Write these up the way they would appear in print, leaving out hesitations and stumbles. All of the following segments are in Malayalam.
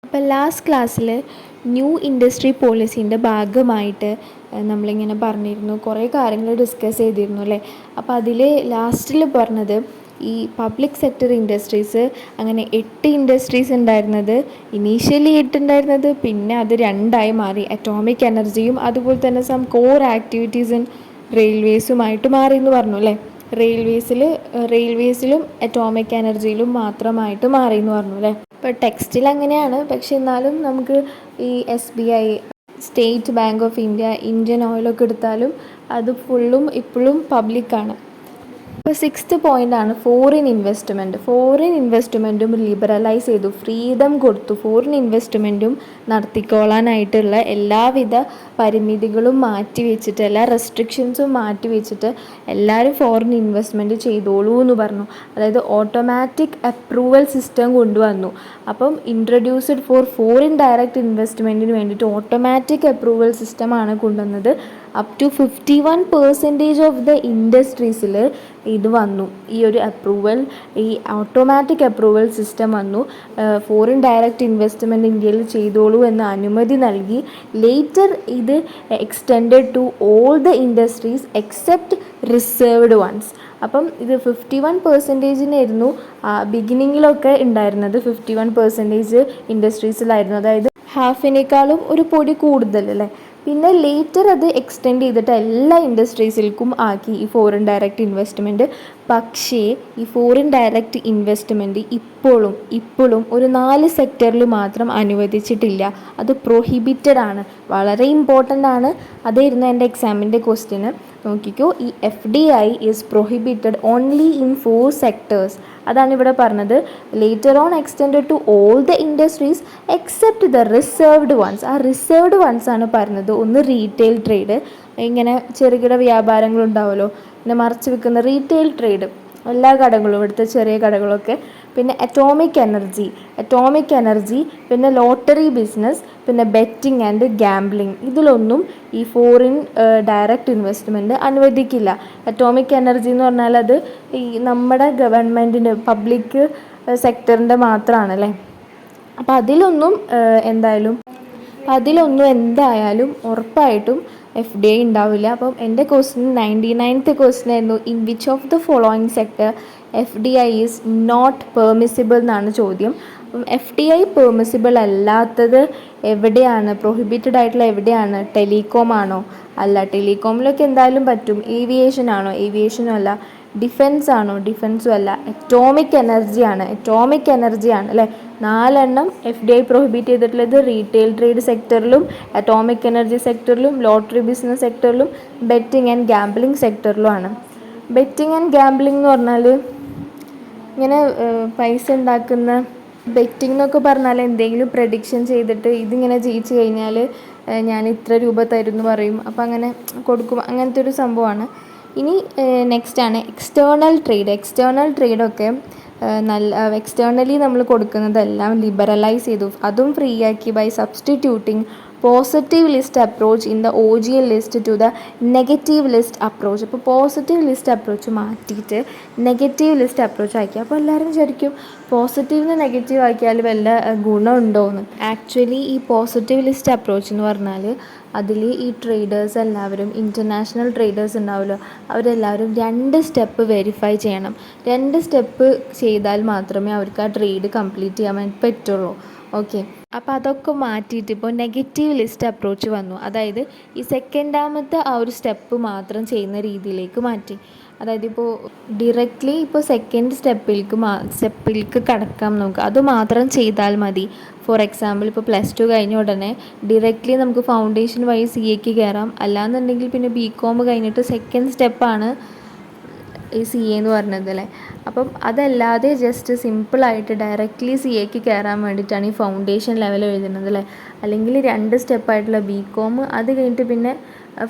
അപ്പോൾ ലാസ്റ്റ് ക്ലാസ്സിൽ ന്യൂ ഇൻഡസ്ട്രി പോളിസീൻ്റെ ഭാഗമായിട്ട് നമ്മളിങ്ങനെ പറഞ്ഞിരുന്നു, കുറേ കാര്യങ്ങൾ ഡിസ്കസ് ചെയ്തിരുന്നു അല്ലേ. അപ്പോൾ അതിൽ ലാസ്റ്റിൽ പറഞ്ഞത് ഈ പബ്ലിക് സെക്ടർ ഇൻഡസ്ട്രീസ്, അങ്ങനെ 8 ഇൻഡസ്ട്രീസ് ഉണ്ടായിരുന്നത്, ഇനീഷ്യലി 8 ഉണ്ടായിരുന്നത്, പിന്നെ അത് 2ആയി മാറി. അറ്റോമിക് എനർജിയും അതുപോലെ തന്നെ സം കോർ ആക്ടിവിറ്റീസ് ഇൻ റെയിൽവേസുമായിട്ട് മാറി എന്ന് പറഞ്ഞു അല്ലേ. റെയിൽവേസിലും അറ്റോമിക് എനർജിയിലും മാത്രമായിട്ട് മാറി എന്ന് പറഞ്ഞു അല്ലേ. ഇപ്പോൾ ടെക്സ്റ്റിൽ അങ്ങനെയാണ്, പക്ഷെ എന്നാലും നമുക്ക് ഈ SBI, state bank of India, Indian ഓയിലൊക്കെ എടുത്താലും അത് ഫുള്ളും ഇപ്പോഴും പബ്ലിക്കാണ്. ഇപ്പോൾ 6th പോയിൻ്റാണ് ഫോറിൻ ഇൻവെസ്റ്റ്മെൻറ്റും ലിബറലൈസ് ചെയ്തു, ഫ്രീഡം കൊടുത്തു. ഫോറിൻ ഇൻവെസ്റ്റ്മെൻറ്റും നടത്തിക്കോളാനായിട്ടുള്ള എല്ലാവിധ പരിമിതികളും മാറ്റി വെച്ചിട്ട്, എല്ലാ റെസ്ട്രിക്ഷൻസും മാറ്റി വെച്ചിട്ട് എല്ലാവരും ഫോറിൻ ഇൻവെസ്റ്റ്മെൻറ്റ് ചെയ്തോളൂ എന്ന് പറഞ്ഞു. അതായത് ഓട്ടോമാറ്റിക് അപ്രൂവൽ സിസ്റ്റം കൊണ്ടുവന്നു. അപ്പം ഇൻട്രൊഡ്യൂസ്ഡ് ഫോർ ഫോറിൻ ഡയറക്റ്റ് ഇൻവെസ്റ്റ്മെൻറ്റിന് വേണ്ടിയിട്ട് ഓട്ടോമാറ്റിക് അപ്രൂവൽ സിസ്റ്റമാണ് കൊണ്ടുവന്നത്. അപ് ടു 51% ഓഫ് ദ ഇൻഡസ്ട്രീസിൽ ഇത് വന്നു, ഈ ഒരു അപ്രൂവൽ, ഈ ഓട്ടോമാറ്റിക് അപ്രൂവൽ സിസ്റ്റം വന്നു. ഫോറിൻ ഡയറക്റ്റ് ഇൻവെസ്റ്റ്മെൻറ്റ് ഇന്ത്യയിൽ ചെയ്തോളൂ എന്ന അനുമതി നൽകി. ലേറ്റർ ഇത് extended to all the industries except reserved ones. അപ്പം ഇത് 51%ആയിരുന്നു ബിഗിനിങ്ങിലൊക്കെ ഉണ്ടായിരുന്നത്. 51% ഇൻഡസ്ട്രീസിലായിരുന്നു, അതായത് ഹാഫിനേക്കാളും ഒരു പൊടി കൂടുതൽ അല്ലേ. പിന്നെ ലേറ്റർ അത് എക്സ്റ്റെൻഡ് ചെയ്തിട്ട് എല്ലാ ഇൻഡസ്ട്രീസിലേക്കും ആക്കി ഈ ഫോറിൻ ഡയറക്റ്റ് ഇൻവെസ്റ്റ്മെൻറ്റ്. പക്ഷേ ഈ ഫോറിൻ ഡയറക്റ്റ് ഇൻവെസ്റ്റ്മെൻറ്റ് ഇപ്പോഴും ഒരു 4 സെക്ടറിൽ മാത്രം അനുവദിച്ചിട്ടില്ല. അത് പ്രൊഹിബിറ്റഡ് ആണ്. വളരെ ഇമ്പോർട്ടൻ്റ് ആണ്. അതായിരുന്നു എൻ്റെ എക്സാമിൻ്റെ ക്വസ്റ്റ്യന്. നോക്കിക്കോ, ഈ FDI is prohibited only in 4 sectors. അതാണ് ഇവിടെ പറഞ്ഞത്. Later on extended to all the industries except the reserved ones. ആ റിസർവ്ഡ് വൺസ് ആണ് പറഞ്ഞത്. ഒന്ന് റീറ്റെയിൽ ട്രേഡ്, ഇങ്ങനെ ചെറുകിട വ്യാപാരങ്ങളുണ്ടാവുമല്ലോ, പിന്നെ മറച്ച് വിൽക്കുന്ന റീറ്റെയിൽ ട്രേഡ്, എല്ലാ കടകളും, ഇവിടുത്തെ ചെറിയ കടകളൊക്കെ. പിന്നെ അറ്റോമിക് എനർജി, പിന്നെ ലോട്ടറി ബിസിനസ്, പിന്നെ ബെറ്റിംഗ് ആൻഡ് ഗാംബ്ലിംഗ്. ഇതിലൊന്നും ഈ ഫോറിൻ ഡയറക്റ്റ് ഇൻവെസ്റ്റ്മെൻറ്റ് അനുവദിക്കില്ല. അറ്റോമിക് എനർജി എന്ന് പറഞ്ഞാൽ അത് ഈ നമ്മുടെ ഗവൺമെൻറ്റിൻ്റെ പബ്ലിക് സെക്ടറിൻ്റെ മാത്രമാണല്ലേ. അപ്പോൾ അതിലൊന്നും എന്തായാലും ഉറപ്പായിട്ടും FDI ഉണ്ടാവില്ല. അപ്പം എൻ്റെ ക്വസ്റ്റ്യൻ 99th ക്വസ്റ്റ്യൻ ആയിരുന്നു, in which of the following sector FDI is not permissible എന്നാണ് ചോദ്യം. അപ്പം FDI പെർമിസിബിൾ അല്ലാത്തത് എവിടെയാണ്, പ്രൊഹിബിറ്റഡ് ആയിട്ടുള്ള എവിടെയാണ്? ടെലികോം ആണോ? അല്ല. ടെലികോമിലൊക്കെ എന്തായാലും പറ്റും. ഏവിയേഷനും അല്ല. ഡിഫെൻസ് ആണോ? ഡിഫെൻസും അല്ല. അറ്റോമിക് എനർജി ആണ് അല്ലേ. 4 FDI പ്രൊഹിബിറ്റ് ചെയ്തിട്ടുള്ളത് റീറ്റെയിൽ ട്രേഡ് സെക്ടറിലും, അറ്റോമിക് എനർജി സെക്ടറിലും, ലോട്ടറി ബിസിനസ് സെക്ടറിലും, ബെറ്റിംഗ് ആൻഡ് ഗാംബ്ലിംഗ് സെക്ടറിലുമാണ്. ബെറ്റിംഗ് ആൻഡ് ഗാംബ്ലിംഗ് എന്ന് പറഞ്ഞാൽ ഇങ്ങനെ പൈസ ഉണ്ടാക്കുന്ന, ബെറ്റിംഗ് എന്നൊക്കെ പറഞ്ഞാൽ എന്തെങ്കിലും പ്രഡിക്ഷൻ ചെയ്തിട്ട് ഇതിങ്ങനെ ജയിച്ചു കഴിഞ്ഞാൽ ഞാൻ ഇത്ര രൂപ തരും എന്ന് പറയും, അപ്പോൾ അങ്ങനെ കൊടുക്കും, അങ്ങനത്തെ ഒരു സംഭവമാണ്. ഇനി നെക്സ്റ്റാണ് എക്സ്റ്റേണൽ ട്രേഡൊക്കെ എക്സ്റ്റേണലി നമ്മൾ കൊടുക്കുന്നതെല്ലാം ലിബറലൈസ് ചെയ്തു, അതും ഫ്രീ ആക്കി by substituting positive list approach in the OGL list to the negative list approach. അപ്പോൾ പോസിറ്റീവ് ലിസ്റ്റ് അപ്രോച്ച് മാറ്റിയിട്ട് നെഗറ്റീവ് ലിസ്റ്റ് അപ്രോച്ച് ആക്കി. അപ്പോൾ എല്ലാവരും വിചാരിക്കും പോസിറ്റീവിന് നെഗറ്റീവ് ആക്കിയാൽ വല്ല ഗുണമുണ്ടോയെന്ന്. ആക്ച്വലി ഈ പോസിറ്റീവ് ലിസ്റ്റ് അപ്രോച്ച് എന്ന് പറഞ്ഞാൽ അതിൽ ഈ ട്രേഡേഴ്സ് എല്ലാവരും, ഇൻ്റർനാഷണൽ ട്രേഡേഴ്സ് ഉണ്ടാവുമല്ലോ, അവരെല്ലാവരും 2 സ്റ്റെപ്പ് വെരിഫൈ ചെയ്യണം. 2 സ്റ്റെപ്പ് ചെയ്താൽ മാത്രമേ അവർക്ക് ആ ട്രേഡ് കംപ്ലീറ്റ് ചെയ്യാൻ പറ്റുള്ളൂ. ഓക്കെ, അപ്പോൾ അതൊക്കെ മാറ്റിയിട്ട് ഇപ്പോൾ നെഗറ്റീവ് ലിസ്റ്റ് അപ്രോച്ച് വന്നു. അതായത് ഈ സെക്കൻഡാമത്തെ ആ ഒരു സ്റ്റെപ്പ് മാത്രം ചെയ്യുന്ന രീതിയിലേക്ക് മാറ്റി. അതായത് ഇപ്പോൾ ഡിറക്റ്റ്ലി ഇപ്പോൾ സെക്കൻഡ് സ്റ്റെപ്പിലേക്ക് കടക്കാം നമുക്ക്, അത് മാത്രം ചെയ്താൽ മതി. ഫോർ എക്സാമ്പിൾ ഇപ്പോൾ +2 കഴിഞ്ഞ ഉടനെ ഡിറക്റ്റ്ലി നമുക്ക് ഫൗണ്ടേഷൻ വഴി CAക്ക് കയറാം. അല്ലാന്നുണ്ടെങ്കിൽ പിന്നെ BCom കഴിഞ്ഞിട്ട് സെക്കൻഡ് സ്റ്റെപ്പാണ് ഈ CA എന്ന് പറഞ്ഞത് അല്ലേ. അപ്പം അതല്ലാതെ ജസ്റ്റ് സിമ്പിളായിട്ട് ഡയറക്റ്റ്ലി CAക്ക് കയറാൻ വേണ്ടിയിട്ടാണ് ഈ ഫൗണ്ടേഷൻ ലെവൽ എഴുതുന്നത് അല്ലേ. അല്ലെങ്കിൽ 2 സ്റ്റെപ്പായിട്ടുള്ള BCom, അത് കഴിഞ്ഞിട്ട് പിന്നെ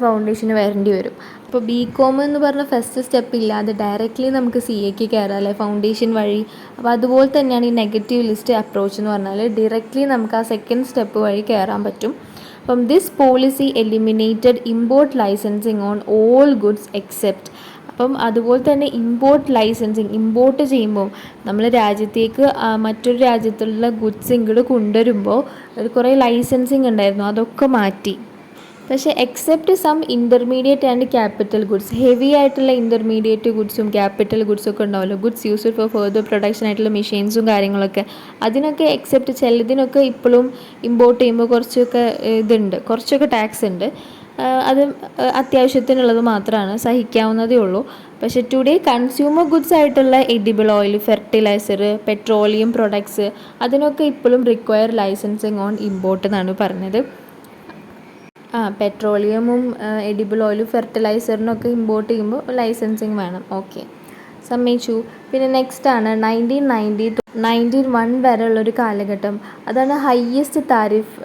ഫൗണ്ടേഷന് വരേണ്ടി വരും. അപ്പോൾ BCom എന്ന് പറഞ്ഞ ഫസ്റ്റ് സ്റ്റെപ്പ് ഇല്ലാതെ ഡയറക്റ്റ്ലി നമുക്ക് CAക്ക് കയറാം അല്ലേ, ഫൗണ്ടേഷൻ വഴി. അപ്പോൾ അതുപോലെ തന്നെയാണ് ഈ നെഗറ്റീവ് ലിസ്റ്റ് അപ്രോച്ച് എന്ന് പറഞ്ഞാൽ, ഡയറക്റ്റ്ലി നമുക്ക് ആ സെക്കൻഡ് സ്റ്റെപ്പ് വഴി കയറാൻ പറ്റും. അപ്പം this policy eliminated import licensing on all goods except. അപ്പം അതുപോലെ തന്നെ ഇമ്പോർട്ട് ലൈസൻസിങ്, ഇമ്പോർട്ട് ചെയ്യുമ്പോൾ നമ്മൾ രാജ്യത്തേക്ക് മറ്റൊരു രാജ്യത്തുള്ള ഗുഡ്സ് ഇങ്ങോട്ട് കൊണ്ടുവരുമ്പോൾ കുറേ ലൈസൻസിങ് ഉണ്ടായിരുന്നു, അതൊക്കെ മാറ്റി. പക്ഷേ except some intermediate and capital goods, heavy ആയിട്ടുള്ള ഇൻ്റർമീഡിയറ്റ് ഗുഡ്സും ക്യാപിറ്റൽ ഗുഡ്സും ഒക്കെ ഉണ്ടാവുമല്ലോ, goods used for further production ആയിട്ടുള്ള മെഷീൻസും കാര്യങ്ങളൊക്കെ, അതിനൊക്കെ എക്സെപ്റ്റ് ചിലതിനൊക്കെ ഇപ്പോഴും ഇമ്പോർട്ട് ചെയ്യുമ്പോൾ കുറച്ചൊക്കെ കുറച്ചൊക്കെ ടാക്സ് ഉണ്ട്. അത് അത്യാവശ്യത്തിനുള്ളത് മാത്രമാണ്, സഹിക്കാവുന്നതേ ഉള്ളൂ. പക്ഷേ ടുഡേ കൺസ്യൂമർ ഗുഡ്സ് ആയിട്ടുള്ള edible oil, fertiliser, petroleum products, അതിനൊക്കെ ഇപ്പോഴും റിക്വയർ ലൈസൻസിങ് ഓൺ ഇമ്പോർട്ട് എന്നാണ് പറഞ്ഞത്. പെട്രോളിയമും എഡിബിൾ ഓയിലും ഫെർട്ടിലൈസറിനൊക്കെ ഇമ്പോർട്ട് ചെയ്യുമ്പോൾ ലൈസൻസിങ് വേണം. ഓക്കെ, സമ്മതിച്ചു. പിന്നെ നെക്സ്റ്റ് ആണ് 1990-1991 വരെ ഉള്ളൊരു കാലഘട്ടം. അതാണ് ഹയ്യസ്റ്റ് താരിഫ്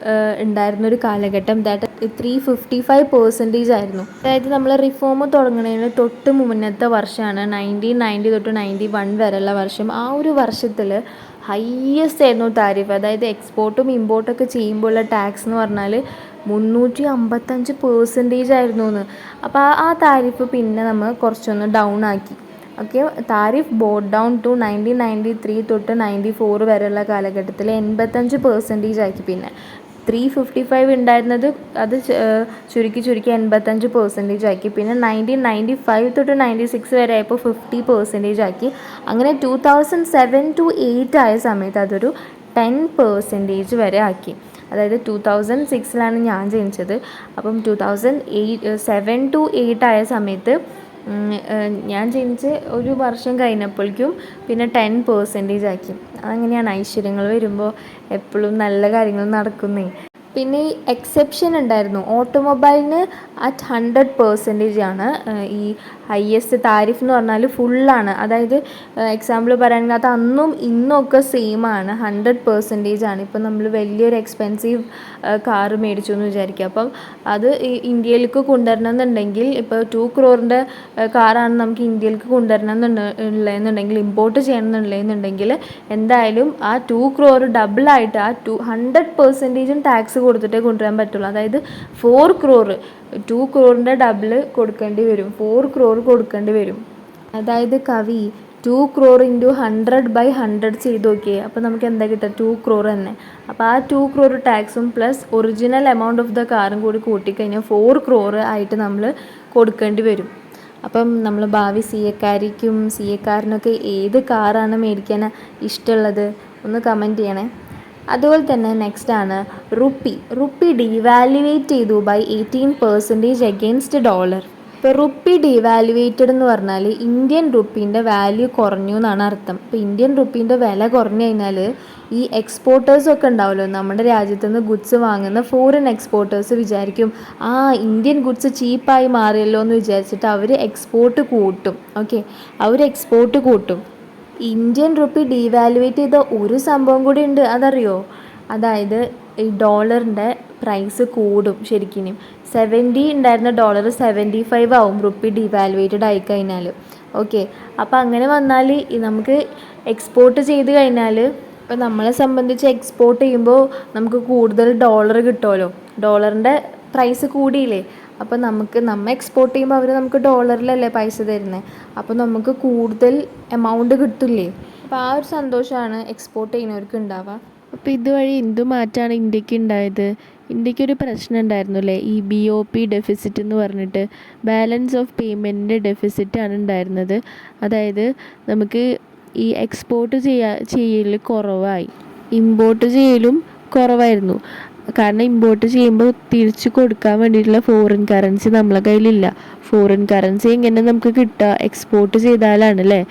ഉണ്ടായിരുന്നൊരു കാലഘട്ടം. ദാറ്റ് 355% ആയിരുന്നു. അതായത് നമ്മൾ റിഫോം തുടങ്ങുന്നതിന് തൊട്ട് മുന്നത്തെ വർഷമാണ് 1990 തൊട്ട് 1991 വരെയുള്ള വർഷം. ആ ഒരു വർഷത്തിൽ ഹയ്യസ്റ്റ് ആയിരുന്നു താരിഫ്. അതായത് എക്സ്പോർട്ടും ഇമ്പോർട്ടൊക്കെ ചെയ്യുമ്പോഴുള്ള ടാക്സ് എന്ന് പറഞ്ഞാൽ 355% ആയിരുന്നു എന്ന്. അപ്പോൾ ആ താരിഫ് പിന്നെ നമ്മൾ കുറച്ചൊന്ന് ഡൗൺ ആക്കി. Okay, tariff brought down to 1993 തൊട്ട് 94 വരെയുള്ള കാലഘട്ടത്തിൽ 85% ആക്കി. പിന്നെ 355 ഉണ്ടായിരുന്നത് അത് ചുരുക്കി 85% ആക്കി. പിന്നെ 1995 തൊട്ട് 96 വരെ ആയപ്പോൾ 50% ആക്കി. അങ്ങനെ 2007 to 2008 ആയ സമയത്ത് അതൊരു 10% വരെ ആക്കി. അതായത് 2006 ഞാൻ ജനിച്ചത്. അപ്പം 2007 to 2008 ആയ സമയത്ത് ഞാൻ ജനിച്ച് ഒരു വർഷം കഴിഞ്ഞപ്പോഴേക്കും പിന്നെ 10% ആക്കി. അങ്ങനെയാണ് ഐശ്വര്യങ്ങൾ വരുമ്പോൾ എപ്പോഴും നല്ല കാര്യങ്ങൾ നടക്കുന്നേ. പിന്നെ ഈ എക്സെപ്ഷൻ ഉണ്ടായിരുന്നു. ഓട്ടോമൊബൈലിന് അറ്റ് 100% ആണ് ഈ ഹയ്യസ്റ്റ് താരിഫ് എന്ന് പറഞ്ഞാൽ ഫുള്ളാണ്. അതായത് എക്സാമ്പിൾ പറയുകയാണെങ്കിൽ അത് അന്നും ഇന്നൊക്കെ സെയിം ആണ്, 100% ആണ്. ഇപ്പം നമ്മൾ വലിയൊരു എക്സ്പെൻസീവ് കാറ് മേടിച്ചു എന്ന് വിചാരിക്കുക. അപ്പം അത് ഇന്ത്യയിലേക്ക് കൊണ്ടുവരണം എന്നുണ്ടെങ്കിൽ, ഇപ്പോൾ 2 crore കാറാണ് നമുക്ക് ഇന്ത്യയിലേക്ക് കൊണ്ടുവരണം എന്നുണ്ടെങ്കിൽ, ഇമ്പോർട്ട് ചെയ്യണം എന്നുണ്ടെങ്കിൽ എന്തായാലും ആ 2 crore ഡബിളായിട്ട് ആ 100% ടാക്സ് കൊടുത്തിട്ടേ കൊണ്ടുവരാൻ പറ്റുള്ളൂ. അതായത് 4 crore, 2 crore ഡബിൾ കൊടുക്കേണ്ടി വരും, 4 crore കൊടുക്കേണ്ടി വരും. അതായത് കവി 2 crore into 100/100 ചെയ്ത് നോക്കിയേ. അപ്പോൾ നമുക്ക് എന്താ കിട്ടുക? 2 crore തന്നെ. അപ്പോൾ ആ 2 crore ടാക്സും plus original amount of the കാറും കൂടി കൂട്ടിക്കഴിഞ്ഞാൽ 4 crore ആയിട്ട് നമ്മൾ കൊടുക്കേണ്ടി വരും. അപ്പം നമ്മൾ ഭാവി സി എക്കാരനൊക്കെ ഏത് കാറാണ് മേടിക്കാൻ ഇഷ്ടമുള്ളത് ഒന്ന് കമൻറ്റ് ചെയ്യണേ. അതുപോലെ തന്നെ നെക്സ്റ്റ് ആണ് റുപ്പി ഡീവാലുവേറ്റ് ചെയ്തു ബൈ 18% അഗെയിൻസ്റ്റ് ഡോളർ. ഇപ്പോൾ റുപ്പി ഡീവാലുവേറ്റഡ് എന്ന് പറഞ്ഞാൽ ഇന്ത്യൻ റുപ്പീൻ്റെ വാല്യൂ കുറഞ്ഞു എന്നാണ് അർത്ഥം. ഇപ്പോൾ ഇന്ത്യൻ റുപ്പീൻ്റെ വില കുറഞ്ഞു കഴിഞ്ഞാൽ ഈ എക്സ്പോർട്ടേഴ്സൊക്കെ ഉണ്ടാവുമല്ലോ, നമ്മുടെ രാജ്യത്തു നിന്ന് ഗുഡ്സ് വാങ്ങുന്ന ഫോറിൻ എക്സ്പോർട്ടേഴ്സ് വിചാരിക്കും ഇന്ത്യൻ ഗുഡ്സ് ചീപ്പായി മാറിയല്ലോ എന്ന് വിചാരിച്ചിട്ട് അവർ എക്സ്പോർട്ട് കൂട്ടും. ഓക്കെ, അവർ എക്സ്പോർട്ട് കൂട്ടും. ഇന്ത്യൻ റുപ്പി ഡീവാലുവേറ്റ് ചെയ്ത ഒരു സംഭവം കൂടി ഉണ്ട്, അതറിയോ? അതായത് ഈ ഡോളറിൻ്റെ പ്രൈസ് കൂടും. ശരിക്കും 70 ഉണ്ടായിരുന്ന ഡോളർ 75 ആവും റുപ്പി ഡീവാലുവേറ്റഡ് ആയിക്കഴിഞ്ഞാൽ. ഓക്കെ, അപ്പോൾ അങ്ങനെ വന്നാൽ നമുക്ക് എക്സ്പോർട്ട് ചെയ്ത് കഴിഞ്ഞാൽ, ഇപ്പോൾ നമ്മളെ സംബന്ധിച്ച് എക്സ്പോർട്ട് ചെയ്യുമ്പോൾ നമുക്ക് കൂടുതൽ ഡോളർ കിട്ടുമല്ലോ, ഡോളറിൻ്റെ പ്രൈസ് കൂടിയില്ലേ. അപ്പോൾ നമ്മൾ എക്സ്പോർട്ട് ചെയ്യുമ്പോൾ അവർ നമുക്ക് ഡോളറിലല്ലേ പൈസ തരുന്നത്, അപ്പോൾ നമുക്ക് കൂടുതൽ എമൗണ്ട് കിട്ടില്ലേ. അപ്പോൾ ആ ഒരു സന്തോഷമാണ് എക്സ്പോർട്ട് ചെയ്യുന്നവർക്ക് ഉണ്ടാവുക. അപ്പോൾ ഇതുവഴി എന്ത് മാറ്റമാണ് ഇന്ത്യക്ക് ഉണ്ടായത്? ഇന്ത്യക്കൊരു പ്രശ്നം ഉണ്ടായിരുന്നു അല്ലേ, ഈ BOP ഡെഫിസിറ്റ് എന്ന് പറഞ്ഞിട്ട്, ബാലൻസ് ഓഫ് പേയ്മെൻറ്റിൻ്റെ ഡെഫിസിറ്റാണ് ഉണ്ടായിരുന്നത്. അതായത് നമുക്ക് ഈ എക്സ്പോർട്ട് ചെയ്യൽ കുറവായി, ഇമ്പോർട്ട് ചെയ്യലും കുറവായിരുന്നു. കാരണം ഇമ്പോർട്ട് ചെയ്യുമ്പോൾ തിരിച്ച് കൊടുക്കാൻ വേണ്ടിയിട്ടുള്ള ഫോറിൻ കറൻസി നമ്മളെ കയ്യിലില്ല. ഫോറിൻ കറൻസി എങ്ങനെ നമുക്ക് കിട്ടുക? എക്സ്പോർട്ട് ചെയ്താലാണ് അല്ലേ.